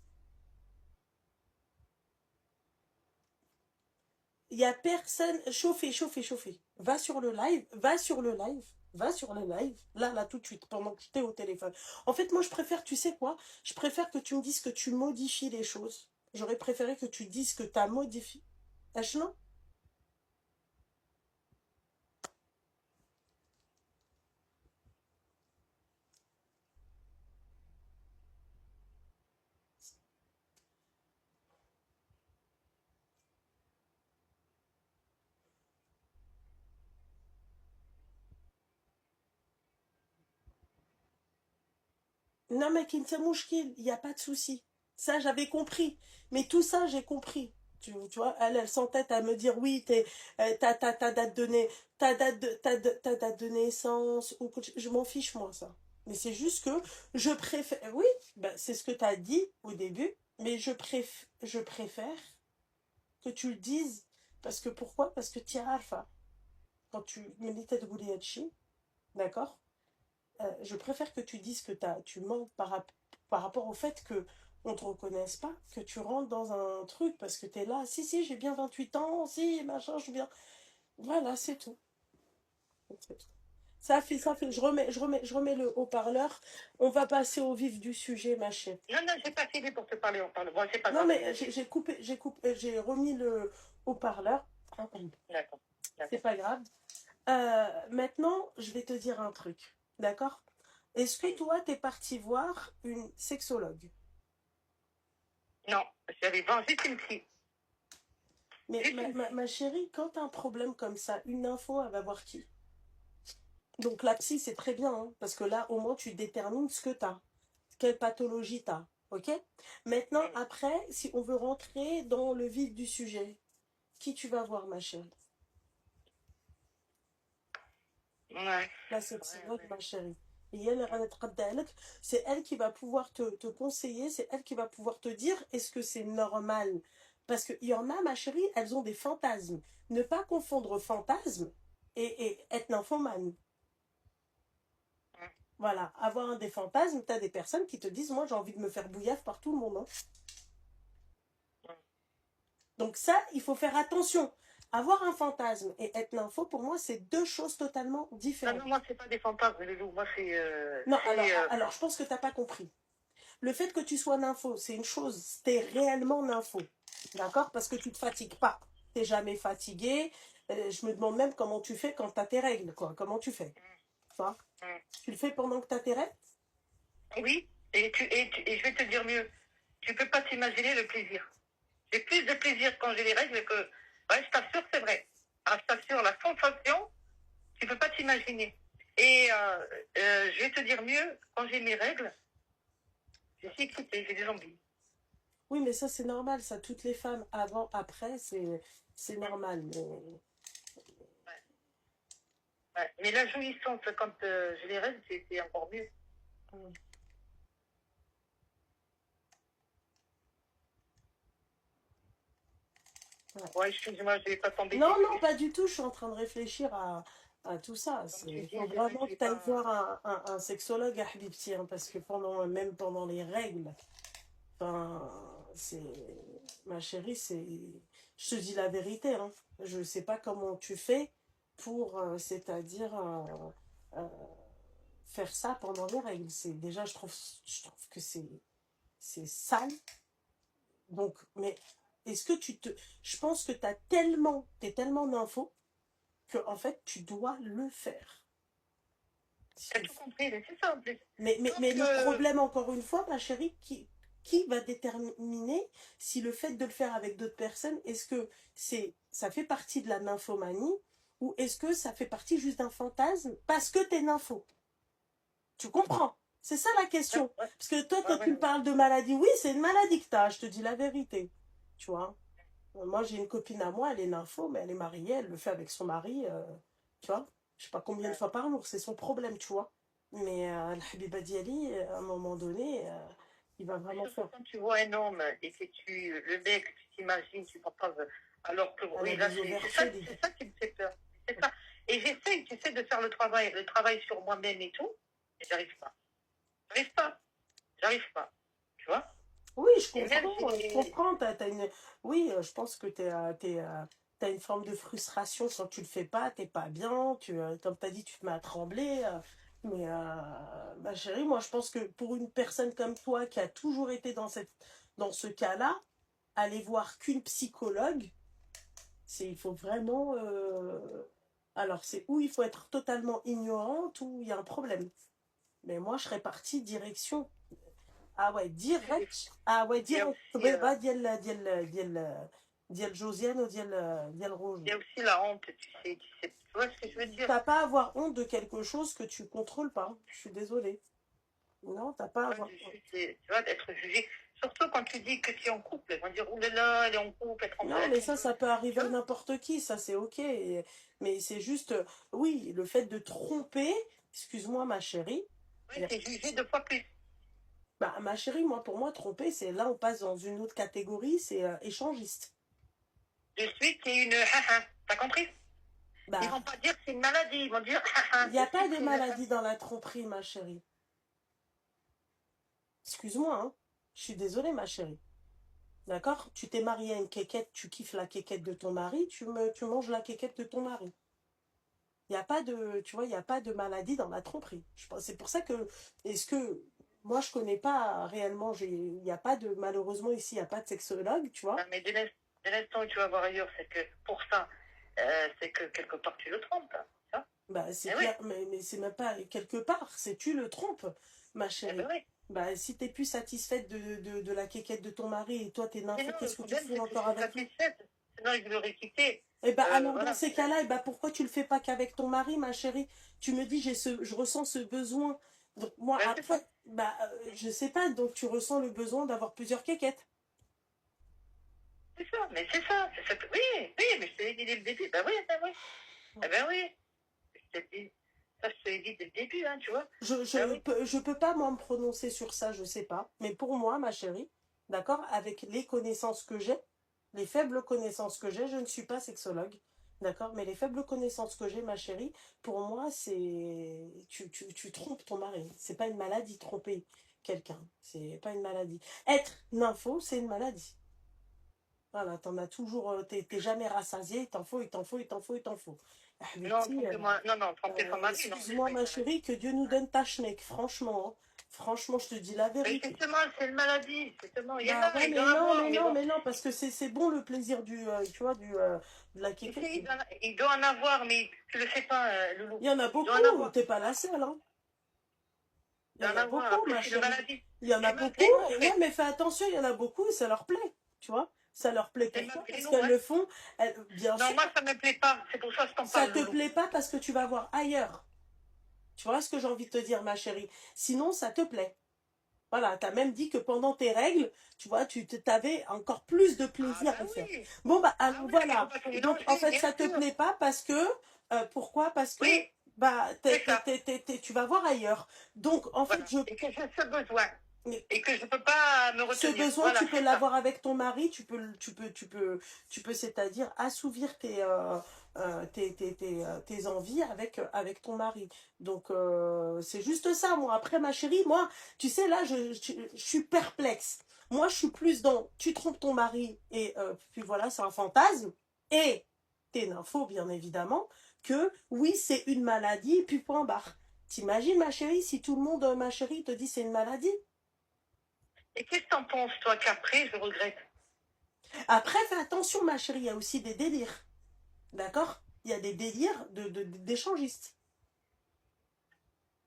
Il y a personne. Chauffez. Va sur le live, là, tout de suite, pendant que tu es au téléphone. En fait, moi, je préfère, tu sais quoi? Je préfère que tu me dises que tu modifies les choses. J'aurais préféré que tu dises que tu as modifié. non. Non, mais Kintia Mouchkil, il n'y a pas de souci. Ça, j'avais compris. Mais tout ça, j'ai compris. Tu vois, elle s'entête à me dire oui, ta date de ta date de naissance, ou je m'en fiche, moi, ça. Mais c'est juste que je préfère. Oui, ben, c'est ce que tu as dit au début, mais je préfère que tu le dises. Parce que pourquoi? Parce que tu Alpha. Quand tu militais de Gouliachi, d'accord? Je préfère que tu dises que tu mens par rapport au fait que on te reconnaisse pas, que tu rentres dans un truc parce que tu es là, si, j'ai bien 28 ans, si, machin, je suis bien. Voilà, c'est tout. C'est tout. Je remets le haut-parleur. On va passer au vif du sujet, ma chérie. Non, non, j'ai pas fini pour te parler. On parle. Bon, c'est pas Non, grave. mais j'ai remis le haut-parleur. D'accord. C'est pas grave. Maintenant, je vais te dire un truc. D'accord? Est-ce que toi, t'es parti voir une sexologue? Non, j'avais vengé une psy. Mais ma chérie, quand t'as un problème comme ça, une info, elle va voir qui? Donc la psy, c'est très bien, hein, parce que là, au moins, tu détermines ce que t'as. Quelle pathologie t'as. Ok? Maintenant, après, si on veut rentrer dans le vif du sujet, qui tu vas voir, ma chérie? Ouais. La sexologue, ma chérie. Et elle, c'est elle qui va pouvoir te conseiller, c'est elle qui va pouvoir te dire est-ce que c'est normal. Parce qu'il y en a, ma chérie, elles ont des fantasmes. Ne pas confondre fantasme et être nymphomane. Voilà, avoir des fantasmes, t'as des personnes qui te disent moi j'ai envie de me faire bouillave par tout le monde. Hein. Donc ça, il faut faire attention. Avoir un fantasme et être nympho, pour moi, c'est deux choses totalement différentes. Non, moi, c'est pas des fantasmes, Loulou. Moi, c'est. Non, alors, je pense que t'as pas compris. Le fait que tu sois nympho, c'est une chose. T'es réellement nympho. D'accord? Parce que tu te fatigues pas. T'es jamais fatigué. Je me demande même comment tu fais quand t'as tes règles, quoi. Comment tu fais? Enfin, tu le fais pendant que t'as tes règles? Oui, et je vais te dire mieux. Tu peux pas t'imaginer le plaisir. J'ai plus de plaisir quand j'ai les règles que. Ouais, je t'assure, c'est vrai. Ah, je t'assure, la sensation, tu peux pas t'imaginer. Et je vais te dire mieux, quand j'ai mes règles, je suis excitée, j'ai des envies. Oui, mais ça, c'est normal. Ça, toutes les femmes, avant, après, c'est normal. Mais... Ouais. Mais la jouissance, quand j'ai les règles, c'est encore mieux. Ouais, excuse-moi, je vais pas tomber. Non, pas du tout. Je suis en train de réfléchir à tout ça. Comme tu Il dis, faut c'est vrai vraiment que que c'est tu ailles pas. voir un sexologue à Habibti, hein, parce que même pendant les règles, enfin, ma chérie, je te dis la vérité, hein. Je sais pas comment tu fais pour, c'est-à-dire, euh, faire ça pendant les règles. Déjà, je trouve que c'est sale. Donc, mais est-ce que je pense que t'es tellement d'infos que, en fait, tu dois le faire. T'as tout compris, mais c'est ça en plus. Mais Donc, le problème, encore une fois, ma chérie, qui va déterminer si le fait de le faire avec d'autres personnes, est-ce que ça fait partie de la nymphomanie ou est-ce que ça fait partie juste d'un fantasme parce que t'es nympho? Tu comprends? C'est ça la ouais, question. ouais, Parce que toi, ouais, quand tu me ouais. parles de maladie, oui, c'est une maladie que t'as, je te dis la vérité. Tu vois? Moi, j'ai une copine à moi, elle est nympho, mais elle est mariée, elle le fait avec son mari, tu vois. Je sais pas combien de Ouais. fois par jour, c'est son problème, tu vois. Mais le Habiba Diali, à un moment donné, il va Mais vraiment surtout faire. quand tu vois un homme et que le mec, tu t'imagines, tu t'en parles, alors que Elle a oui, là, des ovaires c'est ça, solides. c'est ça qui me fait peur. C'est ça. Et j'essaie, tu sais, de faire le travail sur moi-même et tout, et j'arrive pas. J'arrive pas. J'arrive pas. Tu vois? Oui, Et même je si. comprends. Oui, je pense que t'as une forme de frustration quand tu le fais pas, t'es pas bien, comme tu as dit, tu te mets à trembler. Mais ma chérie, moi je pense que pour une personne comme toi qui a toujours été dans ce cas-là, aller voir qu'une psychologue, il faut vraiment. Alors, c'est où il faut être totalement ignorante ou il y a un problème. Mais moi, je serais partie direction. Ah ouais, direct. Ah ouais, Il y a direct. aussi, بيضة ديال جوزيان وديال il y روجو. a aussi la honte, tu vois ce que je veux dire? T'as pas à avoir honte de quelque chose que tu contrôles pas. Je suis désolée. Non, t'as pas à Pas avoir honte. tu vois, d'être jugé. Surtout quand tu dis que tu es en couple. Ils vont dire, oulala, elle est en couple, Non, elle mais trompe. ça peut Tu arriver à vois? n'importe qui, ça c'est ok. Mais c'est juste, oui, le fait de tromper, excuse-moi ma chérie, Oui, c'est jugé deux fois plus. bah, ma chérie, pour moi, tromper, c'est là on passe dans une autre catégorie, c'est échangiste. De suite, c'est une haha. T'as compris? Ils Bah, vont pas dire que c'est une maladie, ils vont dire il haha. n'y De a pas suite, de c'est une haha. maladie dans la tromperie, ma chérie. Excuse-moi, hein. Je suis désolée, ma chérie. D'accord? Tu t'es mariée à une quéquette, tu kiffes la quéquette de ton mari, tu manges la quéquette de ton mari. Il n'y a pas de, tu vois, il n'y a pas de maladie dans la tromperie. C'est pour ça que, est-ce que, moi, je connais pas réellement, il n'y a pas de, malheureusement, ici, il n'y a pas de sexologue, tu Non, vois. mais dès l'instant où tu vas voir ailleurs, c'est que pour ça, c'est que quelque part tu le trompes. Hein, ça? Bah, c'est Eh oui, clair, mais c'est même pas quelque part, c'est tu le trompes, ma eh ben chérie. oui. Bah, si t'es plus satisfaite de la quéquette de ton mari et toi t'es Mais nympho, non, le qu'est-ce que tu problème, fous c'est que je encore suis avec lui? satisfaite. Sinon, je l'aurais quitté. Eh ben, alors dans Voilà. ces cas-là, eh ben, pourquoi tu le fais pas qu'avec ton mari, ma chérie? Tu me dis, je ressens ce besoin. Donc moi, Ben, c'est ça. après, bah, je sais pas, donc tu ressens le besoin d'avoir plusieurs quéquettes. C'est ça, mais c'est ça. Oui, oui, mais je te l'ai dit dès le début. Ben oui, ben oui. Eh ben oui. Je te l'ai dit. Ça, je te l'ai dit dès le début, hein, tu vois. Ben oui. Je peux pas, moi, me prononcer sur ça, je sais pas. Mais pour moi, ma chérie, d'accord, avec les connaissances que j'ai, les faibles connaissances que j'ai, je ne suis pas sexologue, d'accord, mais les faibles connaissances que j'ai, ma chérie, pour moi, tu trompes ton mari. C'est pas une maladie, tromper quelqu'un. C'est pas une maladie. Être nympho, c'est une maladie. Voilà, t'en as toujours, t'es jamais rassasié, il t'en faut, il t'en faut, il t'en faut, il t'en faut. Ah, mais Non, petit, trompez-moi. Non, non, trompez ton mari. Non, c'est excuse-moi, pas une ma maladie. chérie, que Dieu nous donne ta schneck, franchement. Hein. Franchement, je te dis la Mais vérité. justement, c'est une maladie. Justement, il y en Bah a, ouais, il doit en avoir, mais bon. mais non, parce que c'est bon le plaisir tu vois, de la Tu kékette. sais, il doit en avoir, mais tu le sais pas, Loulou. Il y en a Il doit beaucoup, en avoir. t'es pas la seule, hein. Il Il y doit en en a avoir. beaucoup, Après, ma c'est une chérie. maladie. Il y en a Les beaucoup, nous, en et ouais, fait. mais fais attention, il y en a beaucoup, ça leur plaît, tu vois. Ça leur plaît. Les Pourquoi? Parce nous, qu'elles hein. le font, bien Non, sûr, moi, ça me plaît pas. C'est pour ça que je t'en ça parle, te Loulou. plaît pas parce que tu vas voir ailleurs. Tu vois ce que j'ai envie de te dire, ma chérie. Sinon, ça te plaît. Voilà, t'as même dit que pendant tes règles, tu vois, t'avais encore plus de Ah, plaisir à ben le faire. oui. Bon, bah, Ah alors oui, il faut voilà. pas tout Donc, en mélanger, fait, bien ça te sûr. plaît pas parce que, pourquoi? Parce que, Oui, bah, c'est ça. tu vas voir ailleurs. Donc, en fait, Voilà. Et que j'ai ce besoin. et que je ne peux pas me Ce retenir. besoin, Voilà, tu peux c'est ça. l'avoir avec ton mari, c'est-à-dire assouvir tes envies avec ton mari. Donc, c'est juste ça, moi. Après, ma chérie, moi, tu sais, là, je suis perplexe. Moi, je suis plus dans, tu trompes ton mari, et puis voilà, c'est un fantasme. Et t'es nympho, bien évidemment, que oui, c'est une maladie, et puis point barre. T'imagines, ma chérie, si tout le monde, ma chérie, te dit c'est une maladie? Et qu'est-ce que t'en penses, toi, qu'après, je regrette? Après, fais attention, ma chérie, il y a aussi des délires. D'accord? Il y a des délires d'échangistes.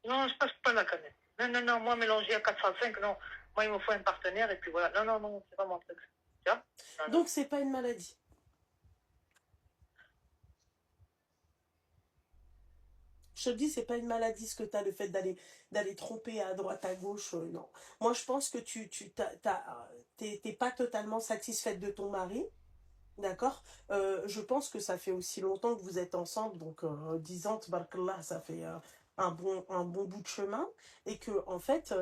Non, je passe pas là, quand même. Non, non, non, moi, mélanger à 4 à 5, non. Moi, il me faut un partenaire, et puis voilà. Non, non, non, c'est pas mon truc. Tu vois? Non, non. Donc, c'est pas une maladie. Je te dis, c'est pas une maladie ce que tu as, le fait d'aller tromper à droite, à gauche, non. Moi, je pense que t'es pas totalement satisfaite de ton mari, d'accord? Je pense que ça fait aussi longtemps que vous êtes ensemble, donc 10 ans, tabarkallah, ça fait un bon bout de chemin, et que, en fait,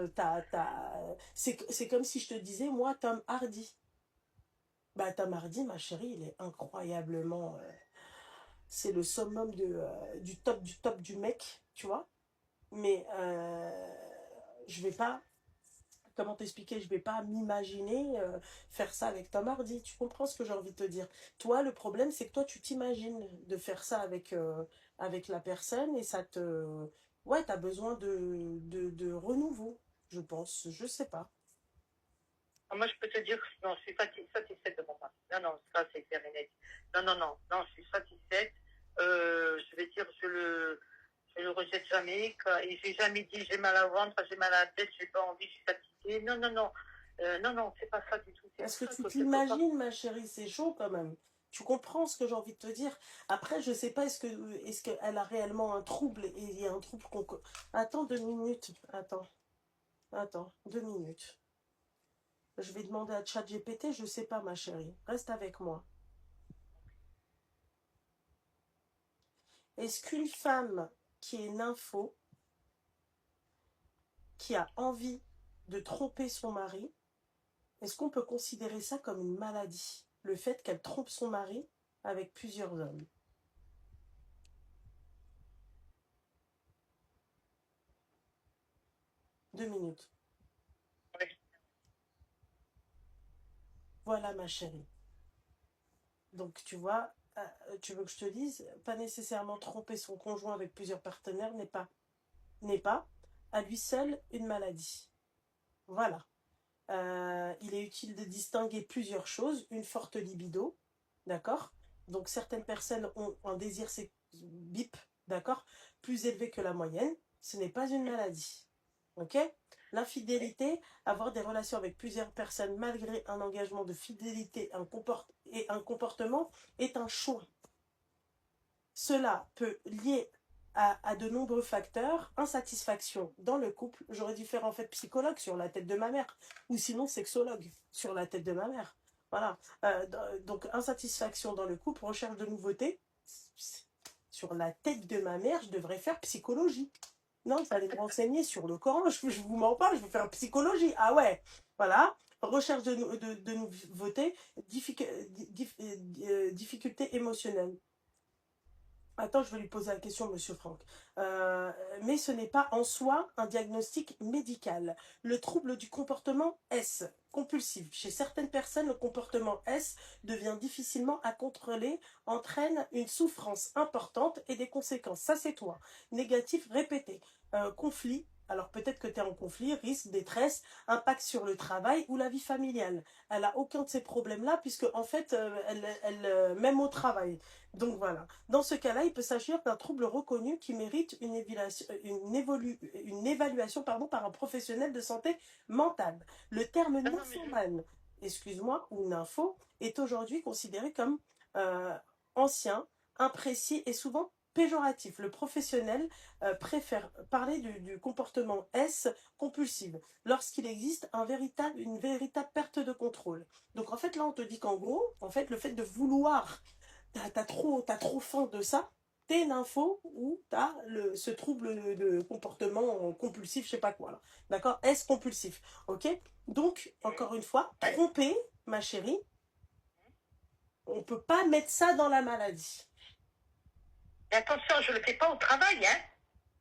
c'est comme si je te disais, moi, Tom Hardy. Bah, Tom Hardy, ma chérie, il est incroyablement... c'est le summum du top du mec, tu vois. Mais je vais pas, comment t'expliquer, je vais pas m'imaginer faire ça avec Tom Hardy. Tu comprends ce que j'ai envie de te dire? Toi, le problème, c'est que toi, tu t'imagines de faire ça avec la personne et ça te... Ouais, t'as besoin de renouveau, je pense. Je sais pas. Moi, je peux te dire que non, je suis satisfaite de mon mari. Non, non, ça, c'est clair et net. Non, non, non, non, je suis satisfaite. Je vais dire, je le rejette jamais. Et j'ai jamais dit j'ai mal à ventre, j'ai mal à la tête, j'ai pas envie, je suis fatiguée. Non, non, non. Non, non, c'est pas ça du tout. C'est Est-ce pour que ça tu que quelque part. t'imagines, ma chérie, c'est chaud quand même. Tu comprends ce que j'ai envie de te dire. Après, je sais pas, est-ce qu'elle a réellement un trouble et il y a un trouble qu'on... Attends 2 minutes. Attends, 2 minutes. Je vais demander à ChatGPT, je sais pas, ma chérie. Reste avec moi. Est-ce qu'une femme qui est nympho, qui a envie de tromper son mari, est-ce qu'on peut considérer ça comme une maladie? Le fait qu'elle trompe son mari avec plusieurs hommes. 2 minutes. Voilà, ma chérie. Donc, tu vois, tu veux que je te dise, pas nécessairement tromper son conjoint avec plusieurs partenaires n'est pas à lui seul une maladie. Voilà. Il est utile de distinguer plusieurs choses. Une forte libido, d'accord? Donc, certaines personnes ont un désir bip, d'accord? Plus élevé que la moyenne. Ce n'est pas une maladie. Ok? L'infidélité, avoir des relations avec plusieurs personnes malgré un engagement de fidélité et un comportement est un choix. Cela peut lier à de nombreux facteurs, insatisfaction dans le couple. J'aurais dû faire en fait psychologue sur la tête de ma mère, ou sinon sexologue sur la tête de ma mère. Voilà. Donc insatisfaction dans le couple, recherche de nouveautés. Sur la tête de ma mère, je devrais faire psychologie. Non, il fallait me renseigner sur le Coran. Je vous mens pas, je vais faire psychologie. Ah ouais, voilà. Recherche de nouveautés, difficultés émotionnelles. Attends, je vais lui poser la question, monsieur Franck. Mais ce n'est pas en soi un diagnostic médical. Le trouble du comportement S, compulsif. Chez certaines personnes, le comportement S devient difficilement à contrôler, entraîne une souffrance importante et des conséquences. Ça, c'est toi. Négatif répété. Conflit. Alors peut-être que tu es en conflit, risque, détresse, impact sur le travail ou la vie familiale. Elle n'a aucun de ces problèmes-là puisque en fait, même au travail. Donc voilà. Dans ce cas-là, il peut s'agir d'un trouble reconnu qui mérite une évaluation par un professionnel de santé mentale. Le terme nymphomane, excuse-moi, ou nympho, est aujourd'hui considéré comme euh, ancien, imprécis et souvent péjoratif. Le professionnel préfère parler du comportement S compulsif lorsqu'il existe une véritable perte de contrôle. Donc en fait là on te dit qu'en gros, en fait le fait de vouloir t'as trop faim de ça, t'es nympho ou t'as ce trouble de comportement compulsif, je sais pas quoi, là. D'accord? Est-ce compulsif? Ok? Donc, encore une fois, tromper, ma chérie, on peut pas mettre ça dans la maladie. Mais attention, je ne le fais pas au travail, hein.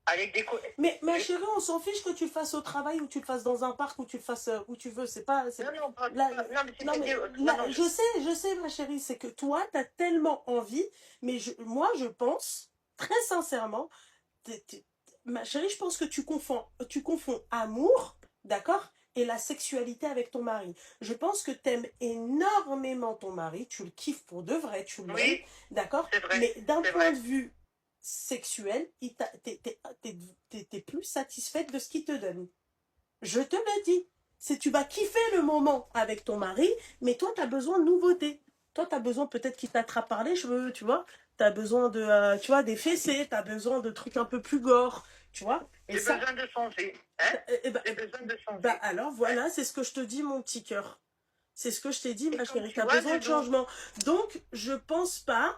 Avec des Mais ma chérie, on s'en fiche que tu le fasses au travail ou tu le fasses dans un parc ou tu le fasses où tu veux. C'est pas. Non, non, Là, non, mais non, mais là, je sais, ma chérie, c'est que toi, tu as tellement envie, mais moi, je pense, très sincèrement, ma chérie, je pense que tu confonds amour, d'accord, et la sexualité avec ton mari. Je pense que tu aimes énormément ton mari, tu le kiffes pour de vrai, tu l'aimes, oui, d'accord, mais d'un point de vue sexuel, t'es plus satisfaite de ce qu'il te donne. Je te le dis. C'est tu vas kiffer le moment avec ton mari, mais toi, tu as besoin de nouveautés. Toi, tu as besoin peut-être qu'il t'attrape par les cheveux, tu vois. Tu as besoin de, tu vois, des fessées, tu as besoin de trucs un peu plus gore, tu vois. J'ai besoin de changer. Hein, j'ai besoin de changer. Bah alors voilà, c'est ce que je te dis, mon petit cœur. C'est ce que je t'ai dit, ma chérie. Tu as besoin de changement. Donc, je pense pas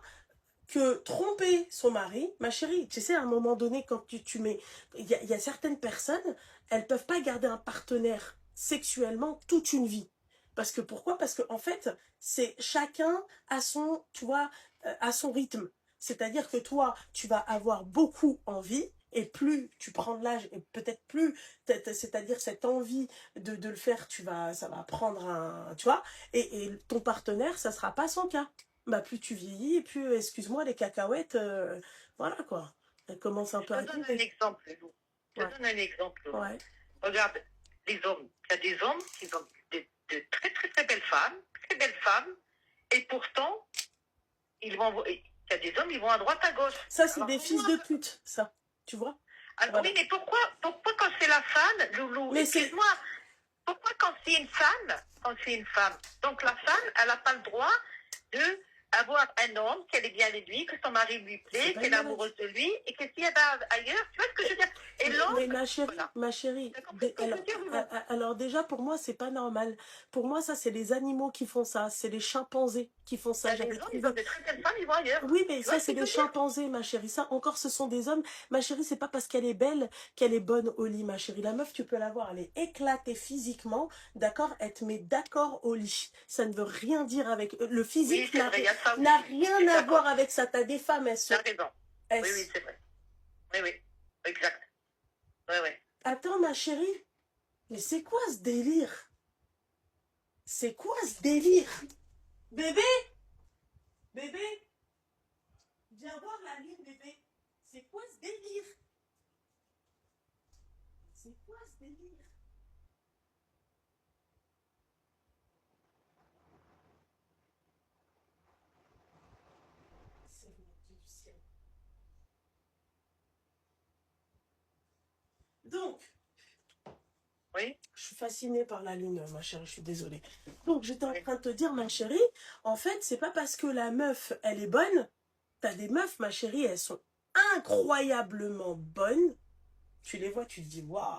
que tromper son mari, ma chérie, tu sais, à un moment donné, quand tu mets... Il y a certaines personnes, elles peuvent pas garder un partenaire sexuellement toute une vie. Parce que pourquoi? Parce que en fait, c'est chacun à son, tu vois, à son rythme. C'est-à-dire que toi, tu vas avoir beaucoup envie, et plus tu prends de l'âge, et peut-être plus, c'est-à-dire cette envie de le faire, ça va prendre un, tu vois, et ton partenaire, ça sera pas son cas. Bah, plus tu vieillis, et plus, excuse-moi, les cacahuètes, voilà quoi. Elles commencent un peu à Je te donne un exemple, Lou. Je te donne un exemple. Ouais. Regarde, les hommes. Il y a des hommes qui ont de très, très, très belles femmes, et pourtant, il y a des hommes, ils vont à droite, à gauche. Ça, c'est des fils de pute, ça. Tu vois? Alors, voilà. Oui, mais pourquoi quand c'est la femme, Loulou, excuse-moi, pourquoi quand c'est une femme, donc la femme, elle n'a pas le droit de avoir un homme, qu'elle est bien avec lui, que son mari lui plaît, qu'elle est amoureuse de lui, et que s'il y a ailleurs, tu vois ce que je veux dire? Et l'autre, mais ma chérie, alors déjà pour moi c'est pas normal. Pour moi ça c'est les animaux qui font ça, c'est les chimpanzés qui font ça. Les hommes, ils ont des très belles femmes, ils vont ailleurs. Oui, mais ça c'est les chimpanzés, ma chérie. Ça encore ce sont des hommes. Ma chérie, c'est pas parce qu'elle est belle qu'elle est bonne au lit, ma chérie. La meuf, tu peux la voir, elle est éclatée physiquement, d'accord? Elle te met d'accord au lit. Ça ne veut rien dire avec le physique. Oui, n'a rien à voir avec ça. T'as des femmes, elles sont. T'as raison. Oui, c'est vrai. Oui, exact. Oui. Attends, ma chérie, mais c'est quoi ce délire? C'est quoi ce délire? Bébé? Viens voir la ligne, bébé. C'est quoi ce délire? C'est quoi ce délire? Donc, oui. Je suis fascinée par la lune, ma chérie, je suis désolée. Donc, j'étais en train de te dire, ma chérie, en fait, c'est pas parce que la meuf, elle est bonne. T'as des meufs, ma chérie, elles sont incroyablement bonnes. Tu les vois, tu te dis, waouh,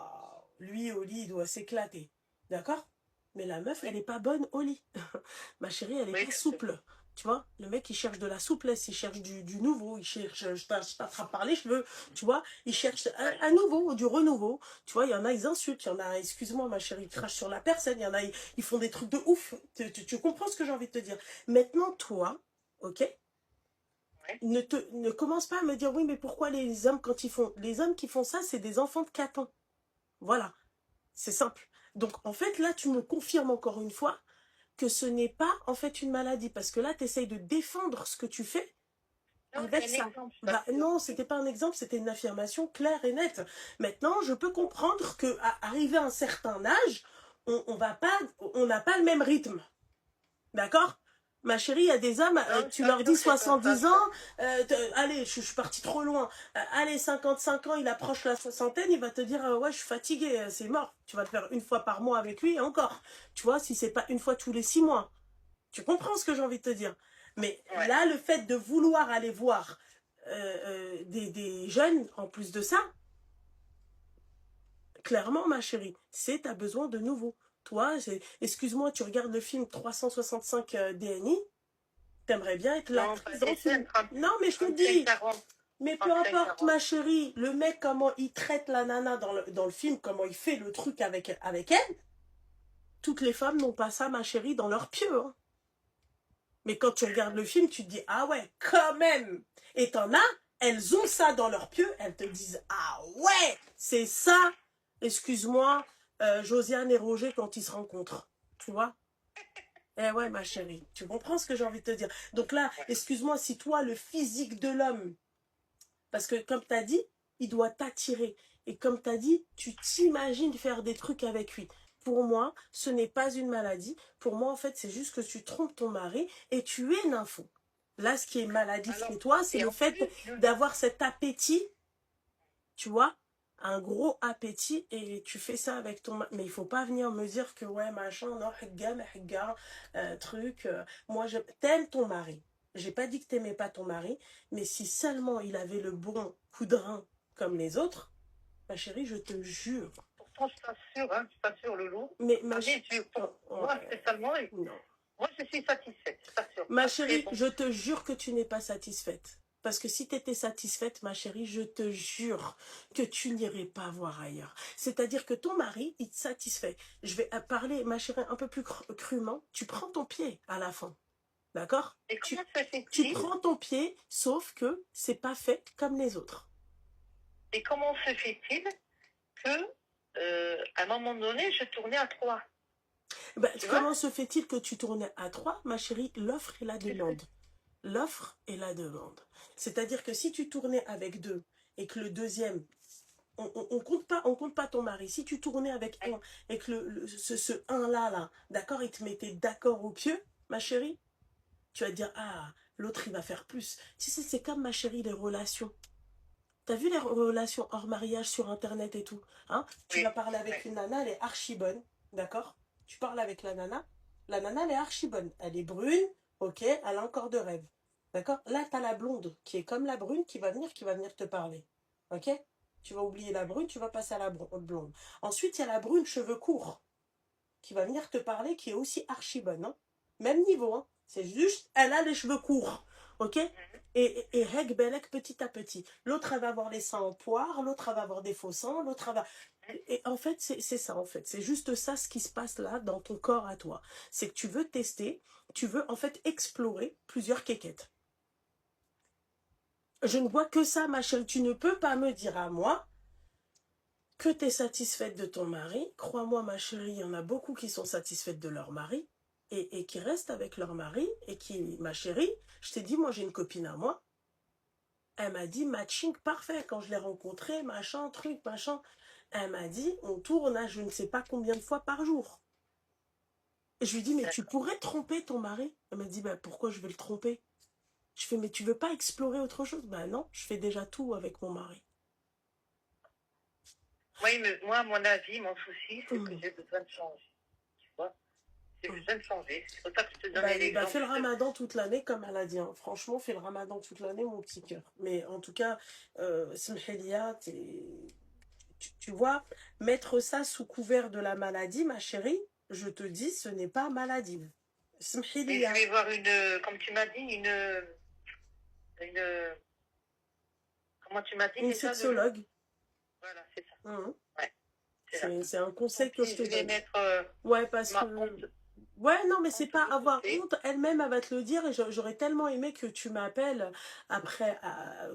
lui au lit, il doit s'éclater. D'accord? Mais la meuf, elle n'est pas bonne au lit. Ma chérie, elle est pas souple. Tu vois, le mec, il cherche de la souplesse, il cherche du nouveau, il cherche, je t'attrape par les cheveux, tu vois, il cherche un nouveau, du renouveau. Tu vois, il y en a, ils insultent, il y en a, excuse-moi, ma chérie, ils crachent sur la personne, il y en a, ils font des trucs de ouf. Tu comprends ce que j'ai envie de te dire? Maintenant, toi, ok? Ne commence pas à me dire, oui, mais pourquoi les hommes, quand ils font... Les hommes qui font ça, c'est des enfants de 4 ans. Voilà, c'est simple. Donc, en fait, là, tu me confirmes encore une fois que ce n'est pas, en fait, une maladie. Parce que là, tu essayes de défendre ce que tu fais avec ça. Bah, non, c'était pas un exemple, c'était une affirmation claire et nette. Maintenant, je peux comprendre qu'à arriver à un certain âge, on n'a pas le même rythme. D'accord? Ma chérie, il y a des hommes, tu leur dis 70 ans, allez, je suis partie trop loin, allez, 55 ans, il approche la soixantaine, il va te dire, ouais, je suis fatiguée, c'est mort. Tu vas le faire une fois par mois avec lui, et encore. Tu vois, si c'est pas une fois tous les 6 mois. Tu comprends ce que j'ai envie de te dire? Mais là, le fait de vouloir aller voir des jeunes, en plus de ça, clairement, ma chérie, t'as besoin de nouveau. Toi, excuse-moi, tu regardes le film 365 DNI, t'aimerais bien être l'actrice dans le film. Non, mais je te dis, Mais peu 35, importe, 40. ma chérie, le mec, comment il traite la nana dans le film, comment il fait le truc avec elle, toutes les femmes n'ont pas ça, ma chérie, dans leur pieu. Hein. Mais quand tu regardes le film, tu te dis, ah ouais, quand même. Et t'en as, elles ont ça dans leur pieu, elles te disent, ah ouais, c'est ça, excuse-moi, Josiane et Roger quand ils se rencontrent. Tu vois? Eh ouais, ma chérie, tu comprends ce que j'ai envie de te dire. Donc là, Ouais. excuse-moi, si toi, le physique de l'homme, parce que comme tu as dit, il doit t'attirer. Et comme tu as dit, tu t'imagines faire des trucs avec lui. Pour moi, ce n'est pas une maladie. Pour moi, en fait, c'est juste que tu trompes ton mari et tu es nympho. Là, ce qui est maladif Alors, chez toi, c'est et le en fait plus, Loulou, d'avoir cet appétit, tu vois, un gros appétit et tu fais ça avec ton mari. Mais il faut pas venir me dire que ouais, machin, non, higga, truc. Moi, je t'aimes ton mari. J'ai pas dit que t'aimais pas ton mari, mais si seulement il avait le bon coup de rein comme les autres, ma chérie, je te jure. pourtant, je t'assure, Loulou. Mais À mes yeux, moi, ouais, spécialement, non. moi, je suis satisfaite, je t'assure. Ma Après, chérie, bon, je te jure que tu n'es pas satisfaite. Parce que si tu étais satisfaite, ma chérie, je te jure que tu n'irais pas voir ailleurs. C'est-à-dire que ton mari, il te satisfait. Je vais parler, ma chérie, un peu plus crûment. Tu prends ton pied à la fin. D'accord? et comment se Tu fait-il, prends ton pied, sauf que c'est pas fait comme les autres. et comment se fait-il que, à un moment donné, je tournais à 3? Ben, Tu vois? comment se fait-il que tu tournais à 3, ma chérie? L'offre et la demande. L'offre et la demande. C'est-à-dire que si tu tournais avec 2 et que le deuxième, on compte pas ton mari. Si tu tournais avec un et que ce un là, d'accord, il te mettait d'accord au pieu, ma chérie, tu vas te dire, ah, l'autre il va faire plus. Si c'est comme ma chérie, les relations. T'as vu les relations hors mariage sur internet et tout, hein? Tu Oui, vas parler avec oui. une nana, elle est archi bonne, d'accord? Tu parles avec la nana elle est archi bonne. Elle est brune, ok, elle a encore de rêve. D'accord? Là, t'as la blonde qui est comme la brune qui va venir te parler. Ok? Tu vas oublier la brune, tu vas passer à la blonde. Ensuite, il y a la brune cheveux courts qui va venir te parler, qui est aussi archi bonne. Hein. Même niveau, hein. C'est juste, elle a les cheveux courts. Ok? Et règle Belek petit à petit. L'autre, elle va avoir les seins en poire, l'autre, elle va avoir des faux seins, l'autre, elle va. Et en fait, c'est ça, en fait. C'est juste ça ce qui se passe là dans ton corps à toi. C'est que tu veux tester, tu veux en fait explorer plusieurs quéquettes. Je ne vois que ça, ma chérie. Tu ne peux pas me dire à moi que tu es satisfaite de ton mari. Crois-moi, ma chérie, il y en a beaucoup qui sont satisfaites de leur mari et qui restent avec leur mari et qui, ma chérie, je t'ai dit, moi j'ai une copine à moi, elle m'a dit matching parfait quand je l'ai rencontrée, machin, truc, machin. Elle m'a dit, on tourne à je ne sais pas combien de fois par jour. Et je lui dis, mais tu D'accord. pourrais tromper ton mari? Elle m'a dit, bah, pourquoi je vais le tromper? Je fais, mais tu veux pas explorer autre chose? Ben non, je fais déjà tout avec mon mari. Moi, à mon avis, mon souci, c'est que Hum. j'ai besoin de changer. Tu vois? J'ai besoin de changer. C'est pour ça que je te donnais Bah, fais l'exemple le de... ramadan toute l'année, comme elle a dit. Hein. Franchement, fais le ramadan toute l'année, mon petit cœur. Mais en tout cas, Smhelia, tu vois, mettre ça sous couvert de la maladie, ma chérie, je te dis, ce n'est pas maladie. Et je Smhelia, vais voir comme tu m'as dit, une, comment tu m'as dit une déjà, Loulou? sexologue. Voilà, c'est ça. Mhm. Ouais, c'est ça. C'est un Donc, conseil que je si te je vais donne. mettre Ouais, parce ma que... honte, Ouais, non, mais c'est honte pas de avoir côté, honte. Elle-même, elle va te le dire. Et j'aurais tellement aimé que tu m'appelles après,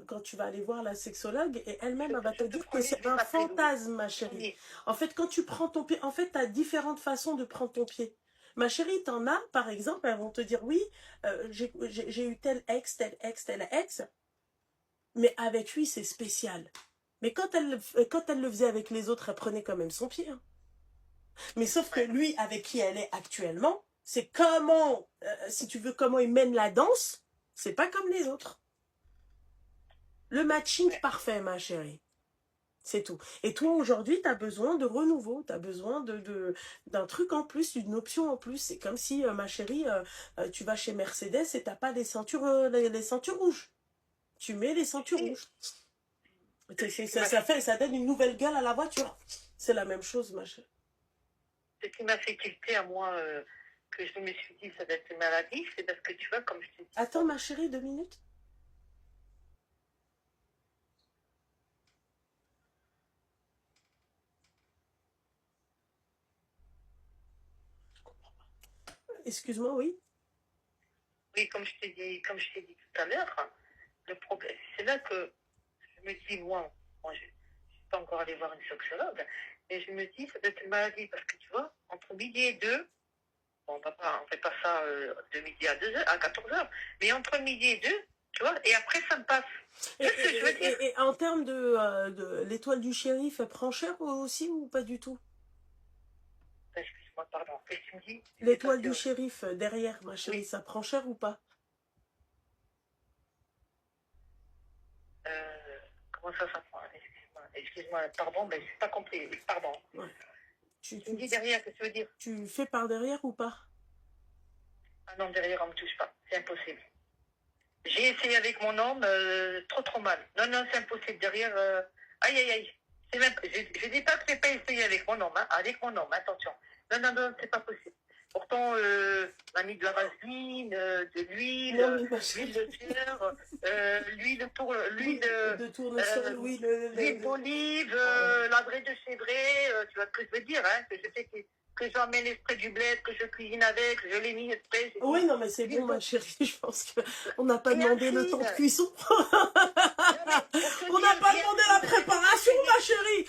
quand tu vas aller voir la sexologue. Et elle-même, elle va te je te dire que promets, c'est je vais un t'appeler, Loulou. fantasme, ma chérie. Promis. En fait, quand tu prends ton pied, en fait, tu as différentes façons de prendre ton pied. Ma chérie, t'en as, par exemple, elles vont te dire, oui, j'ai eu tel ex, tel ex, tel ex. Mais avec lui, c'est spécial. Mais quand elle le faisait avec les autres, elle prenait quand même son pied. Hein. Mais sauf que Ouais. lui, avec qui elle est actuellement, c'est comment, si tu veux, comment il mène la danse, c'est pas comme les autres. Le matching Ouais. parfait, ma chérie. C'est tout. Et toi, aujourd'hui, tu as besoin de renouveau, tu as besoin d'un truc en plus, d'une option en plus. C'est comme si, ma chérie, tu vas chez Mercedes et t'as pas les ceintures, les ceintures rouges. Tu mets les ceintures Et rouges. ce qui m'a Ça donne une nouvelle gueule à la voiture. C'est la même chose, ma chérie. ce qui m'a fait tilter à moi, que je me suis dit ça doit être une maladie, c'est parce que tu vois, comme je te dis, Attends, ma chérie, 2 minutes. Excuse-moi, oui. Oui, comme je t'ai dit tout à l'heure, le problème, c'est là que je me dis, moi je ne suis pas encore allée voir une sexologue, et je me dis, ça doit être une maladie, parce que tu vois, entre midi et 2, bon, on fait pas ça de midi à 2 heures, à 14 heures, mais entre midi et 2, tu vois, et après ça me passe. Et, C'est ce que je veux dire. et en termes de l'étoile du shérif, elle prend cher aussi ou pas du tout? Excuse-moi, pardon, qu'est-ce que tu me dis? L'étoile du shérif derrière, ma chérie, Oui. ça prend cher ou pas? Comment ça prend? Excuse-moi, pardon, mais je n'ai pas compris, pardon. Ouais. Tu me dis derrière, qu'est-ce que tu veux dire? Tu fais par derrière ou pas? Ah non, derrière, on ne me touche pas, c'est impossible. J'ai essayé avec mon homme, trop mal. Non, c'est impossible, derrière, aïe, aïe, aïe. Même, je dis pas que je n'ai pas essayé avec mon homme, hein, attention. Non, c'est pas possible. Pourtant, on a mis de la vaseline, de l'huile, l'huile de terre, l'huile de tournesol, l'huile d'olive, la vraie de chévré, tu vois ce que je veux dire, hein, que je sais que j'emmène l'esprit du bled, que je cuisine avec, je l'ai mis exprès. Oui, non, mais c'est bon, ma chérie, je pense qu'on n'a pas demandé le temps de cuisson. On n'a pas demandé la préparation, ma chérie.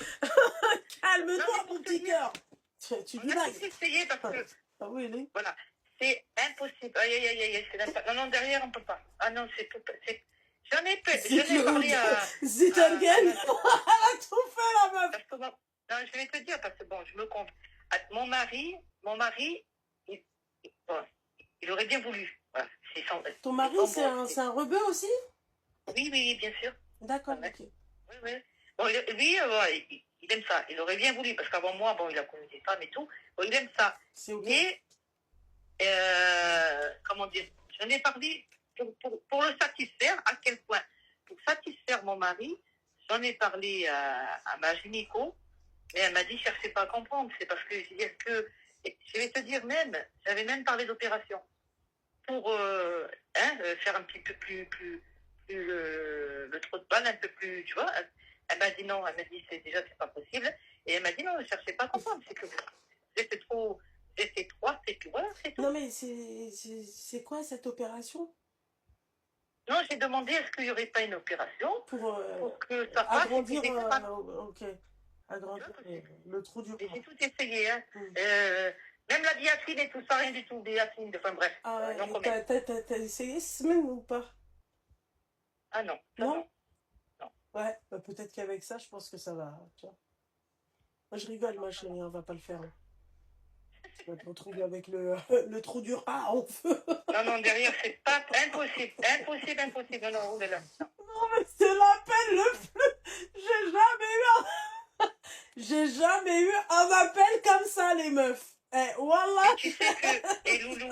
Calme-toi, mon petit cœur. Tu dis là. Essayé parce que... Ah oui, oui. Voilà, c'est impossible. Aïe, non, derrière, on ne peut pas. Ah non, c'est tout... J'en ai parlé à... Zittergen. Elle a tout fait, la meuf. Parce que, non, je vais te dire, parce que bon, je me compte. Mon mari, il aurait bien voulu. Voilà. Ton mari, c'est un rebeu aussi? Oui, bien sûr. D'accord, ok. Oui. Bon, lui, il aime ça. Il aurait bien voulu, parce qu'avant moi, bon, il a connu des femmes et tout. Bon, il aime ça. C'est ok. Mais, comment dire, j'en ai parlé pour le satisfaire. À quel point? Pour satisfaire mon mari, j'en ai parlé à ma gynéco, mais elle m'a dit, cherchez pas à comprendre. C'est parce que, je vais te dire même, j'avais même parlé d'opération pour faire un petit peu plus le trou de balle, un peu plus, tu vois. Elle m'a dit non, elle m'a dit c'est pas possible. Et elle m'a dit non, ne cherchez pas à comprendre, c'est que j'étais trop, c'est tout, voilà, c'est tout. Non mais c'est quoi cette opération? Non, j'ai demandé est-ce qu'il n'y aurait pas une opération pour que ça fasse agrandir, ok, agrandir le trou du ventre. J'ai tout essayé, hein. Même la diatine et tout ça, rien du tout, diatine, enfin bref. Ah, t'as essayé semaine ou pas? Ah non. Non. Ouais, bah, peut-être qu'avec ça, je pense que ça va, tu vois. Moi, je rigole, ma chérie, on va pas le faire. Hein. Tu vas te retrouver avec le trou du rat en feu. Non, derrière, c'est pas impossible. Impossible. Non, oulala. Non, mais c'est l'appel le plus... J'ai jamais eu un appel comme ça, les meufs. Voilà. Et tu sais que... Et Loulou,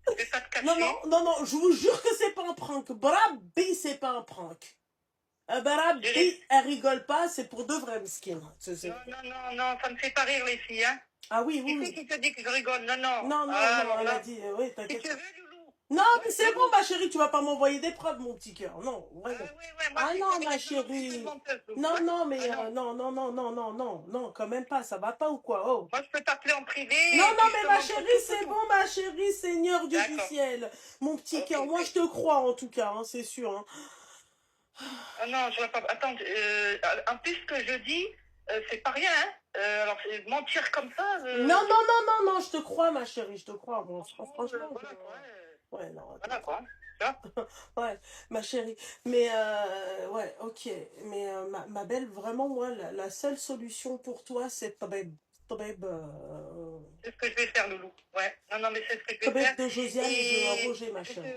je vais pas te cacher. Non, je vous jure que c'est pas un prank. Brabi, c'est pas un prank. Brabi, elle rigole pas, c'est pour de vrais skins. Non, ça me fait pas rire, les filles, hein. Ah oui. Qui c'est qui te dit que je rigole? Non. Non, elle a dit, oui, t'inquiète. Si tu veux, Loulou. Non, mais c'est bon, ma chérie, tu vas pas m'envoyer des preuves, mon petit cœur. Non, ouais. Ah non, ma chérie. Non, mais non, quand même pas, ça va pas ou quoi? Oh. Moi, je peux t'appeler en privé. Non, mais ma chérie, c'est bon, ma chérie, Seigneur du ciel. Mon petit cœur, moi, je te crois, en tout cas, hein, c'est sûr. Hein. Ah non, je vois pas. Attends, en plus, ce que je dis, c'est pas rien, hein. Alors, mentir comme ça... Non, je te crois, ma chérie, je te crois. Bon, franchement, ouais, non. Voilà, quoi. Ouais, ma chérie. Mais, ouais, ok. Mais, ma belle, vraiment, moi, la seule solution pour toi, c'est c'est ce que je vais faire, Loulou. Ouais. Non, mais c'est ce que je vais faire. de Josiane et de Roger, ma chérie.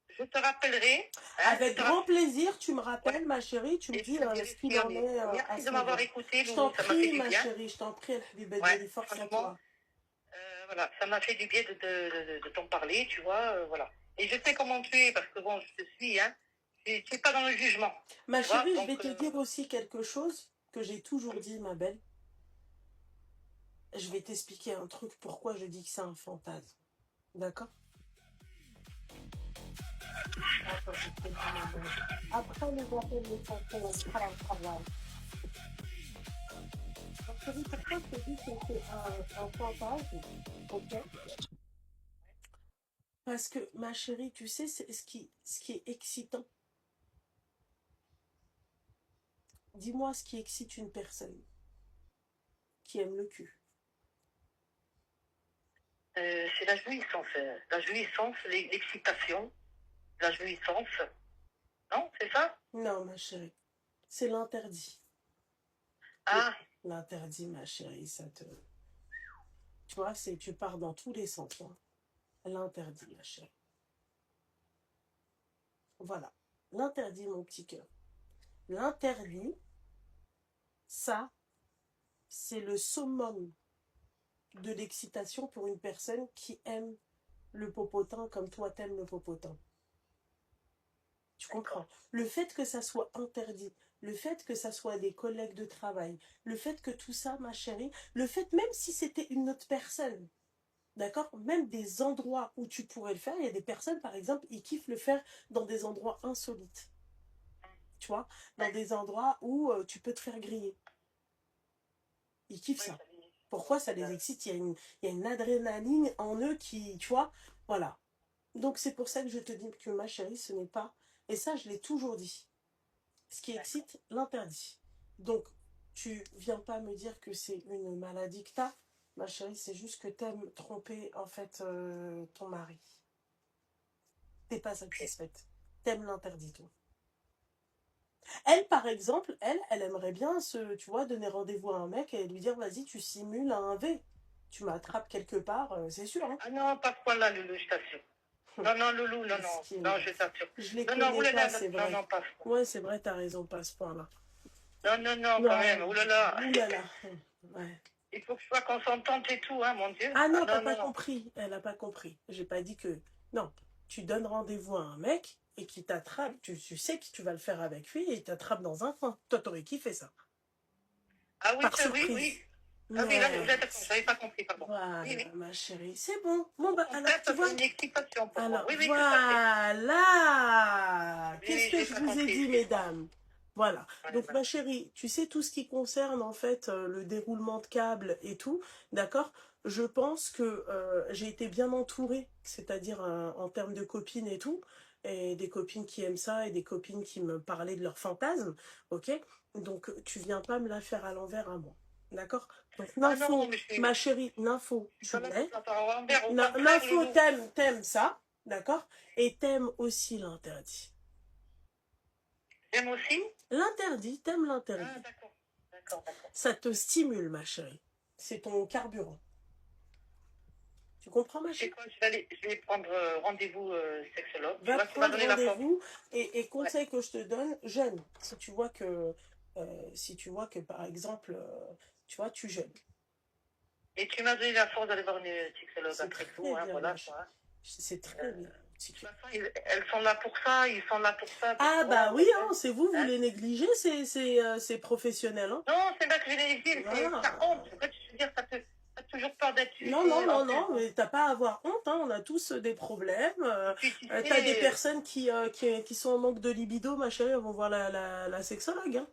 Je te rappellerai. Hein, avec grand plaisir, tu me rappelles, ma chérie, tu me dis ce qu'il en est. Merci de m'avoir écouté. Je t'en prie, ma chérie, je t'en prie, force à toi. Voilà, ça m'a fait du bien de t'en parler, tu vois, voilà. Et je sais comment tu es, parce que bon, je te suis, hein. Tu n'es pas dans le jugement. Ma chérie, je vais te dire aussi quelque chose que j'ai toujours dit, ma belle. Je vais t'expliquer un truc, pourquoi je dis que c'est un fantasme. D'accord? Après les appels de santé, on fera un travail. Chérie, pourquoi je te dis que c'est un fantasme? Ok? Parce que, ma chérie, tu sais, c'est ce qui est excitant. Dis-moi ce qui excite une personne qui aime le cul. C'est la jouissance, l'excitation, la jouissance. Non, c'est ça? Non, ma chérie, c'est l'interdit. Ah, L'interdit, ma chérie, ça te... Tu vois, c'est tu pars dans tous les sens. Hein. L'interdit, ma chérie. Voilà. L'interdit, mon petit cœur. L'interdit, ça, c'est le summum de l'excitation pour une personne qui aime le popotin comme toi t'aimes le popotin. Tu comprends? Le fait que ça soit interdit, le fait que ça soit des collègues de travail, le fait que tout ça, ma chérie, le fait même si c'était une autre personne, d'accord? Même des endroits où tu pourrais le faire, il y a des personnes, par exemple, ils kiffent le faire dans des endroits insolites. Tu vois? Dans des endroits où tu peux te faire griller. Ils kiffent ça. Pourquoi ça les excite? Il y a une adrénaline en eux qui, tu vois, voilà. Donc c'est pour ça que je te dis que ma chérie, ce n'est pas, et ça je l'ai toujours dit, ce qui excite l'interdit. Donc tu viens pas me dire que c'est une maladie que t'as, ma chérie, c'est juste que t'aimes tromper en fait ton mari. T'es pas satisfaite. T'aimes l'interdit, toi. Elle, par exemple, elle aimerait bien tu vois, donner rendez-vous à un mec et lui dire, vas-y, tu simules un V. Tu m'attrapes quelque part, c'est sûr. Hein. ah non, pas ce point-là, Loulou, je t'assure. Non, non, Loulou, non, non, non, je t'assure. Je les Non, non, connais pas, oulala, c'est non, vrai. non, pas ce point. Ouais, c'est vrai, t'as raison, pas à ce point-là. Non, non, non, Non, quand même, oulala. oulala. Ouais. Il faut que je sois consentante et tout, hein, mon Dieu. Ah non, Ah t'as non, pas non, non. compris. Elle a pas compris. J'ai pas dit que... Non, tu donnes rendez-vous à un mec et qui t'attrape. Tu sais que tu vas le faire avec lui et il t'attrape dans un coin. Toi, t'aurais kiffé ça. Ah oui, Par oui, surprise. oui. Ah oui, là, d'accord, Yes. j'avais pas compris, pardon. Voilà, Oui, oui. ma chérie. C'est bon. Bon, Au bah, alors, contraire, tu ça vois... fait une excitation pour moi. Alors, Oui, oui, tout à fait. voilà. Oui, Qu'est-ce oui, que j'ai je pas vous ai compris, dit, excuse-moi. mesdames? Voilà. Ouais, Donc, voilà. ma chérie, tu sais tout ce qui concerne, en fait, le déroulement de câbles et tout, d'accord? Je pense que j'ai été bien entourée, c'est-à-dire en termes de copines et tout, et des copines qui aiment ça et des copines qui me parlaient de leurs fantasmes, ok? Donc, tu viens pas me la faire à l'envers à moi, d'accord? Donc, Ah non, nympho, mais ma chérie, nympho, je suis tu pas là pour l'es. te la faire à l'envers. Au contraire, Nympho, Loulou. t'aimes ça, d'accord? Et t'aimes aussi l'interdit. J'aime aussi? L'interdit, t'aimes Ah, l'interdit. d'accord. D'accord, d'accord. Ça te stimule, ma chérie. C'est ton carburant. Tu comprends, ma Tu sais chérie? quoi, je vais prendre rendez-vous sexologue. Tu Va vois, tu m'as prendre donné la force. rendez-vous et Ouais. conseil que je te donne, jeûne. Si tu vois que par exemple, tu vois, tu jeûnes. Et tu m'as donné la force d'aller voir une sexologue C'est après très tout, hein, bien, voilà ma quoi. chérie. C'est très Euh, bien, de petit toute cœur. façon, elles sont là pour ça, ils sont là pour ça, pour Ah toi, bah oui, machin. hein, c'est vous, vous Hein? les négligez, ces professionnels, hein. Non, c'est pas que je les dit, c'est Voilà. ça honte. En fait, je veux dire, t'as toujours peur d'être Non, non, jugé en non, plus. non, mais t'as pas à avoir honte, hein, on a tous des problèmes. Puis tu T'as des sais, personnes qui sont en manque de libido, ma chérie, elles vont voir la sexologue, hein,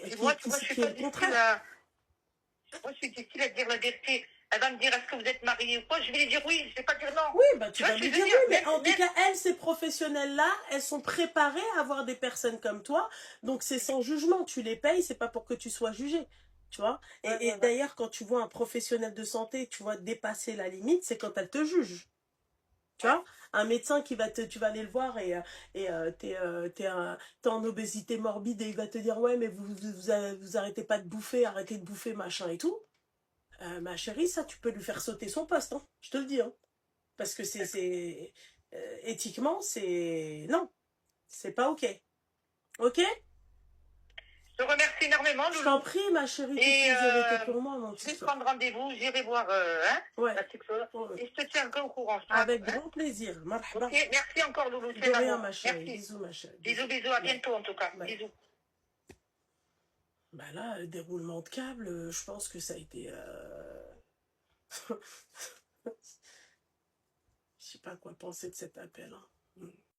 et puis moi, tu vois, je suis qui est pas le du style contraire. à, moi, je suis du style à dire la vérité. Elle va me dire, est-ce que vous êtes marié ou quoi? Je vais lui dire oui, je vais pas dire non. Oui, bah tu Tu vois vas ce que lui je veux dire dire? oui, mais Même, en tout même, cas, elles, ces professionnelles-là, elles sont préparées à avoir des personnes comme toi, donc c'est sans jugement, tu les payes, c'est pas pour que tu sois jugé, tu vois. ouais, Et ouais, ouais. d'ailleurs, quand tu vois un professionnel de santé, tu vois dépasser la limite, c'est quand elle te juge. Tu Ouais. vois, un médecin tu vas aller le voir t'es en obésité morbide et il va te dire ouais mais vous arrêtez pas de bouffer, arrêtez de bouffer machin et tout. Ma chérie, ça tu peux lui faire sauter son poste, hein, je te le dis, hein, parce que éthiquement c'est non, c'est pas ok, ok? Je te remercie énormément, Je t'en Loulou. prie ma chérie, tout Et plaisir était pour moi mon je petit vais cœur. prendre rendez-vous, j'irai voir hein, Ouais, la sexologue. ouais. Et je te tiendrai au courant. Avec Hein. grand plaisir, Ok, marhaba. merci encore, Loulou, De c'est un rien amour. ma chérie, Merci. bisous ma chérie, Bisous, bisous. bisous, à Bye. bientôt en tout cas. Bye. Bisous. Bah là, le déroulement de câble, je pense que ça a été... je sais pas quoi penser de cet appel. Hein.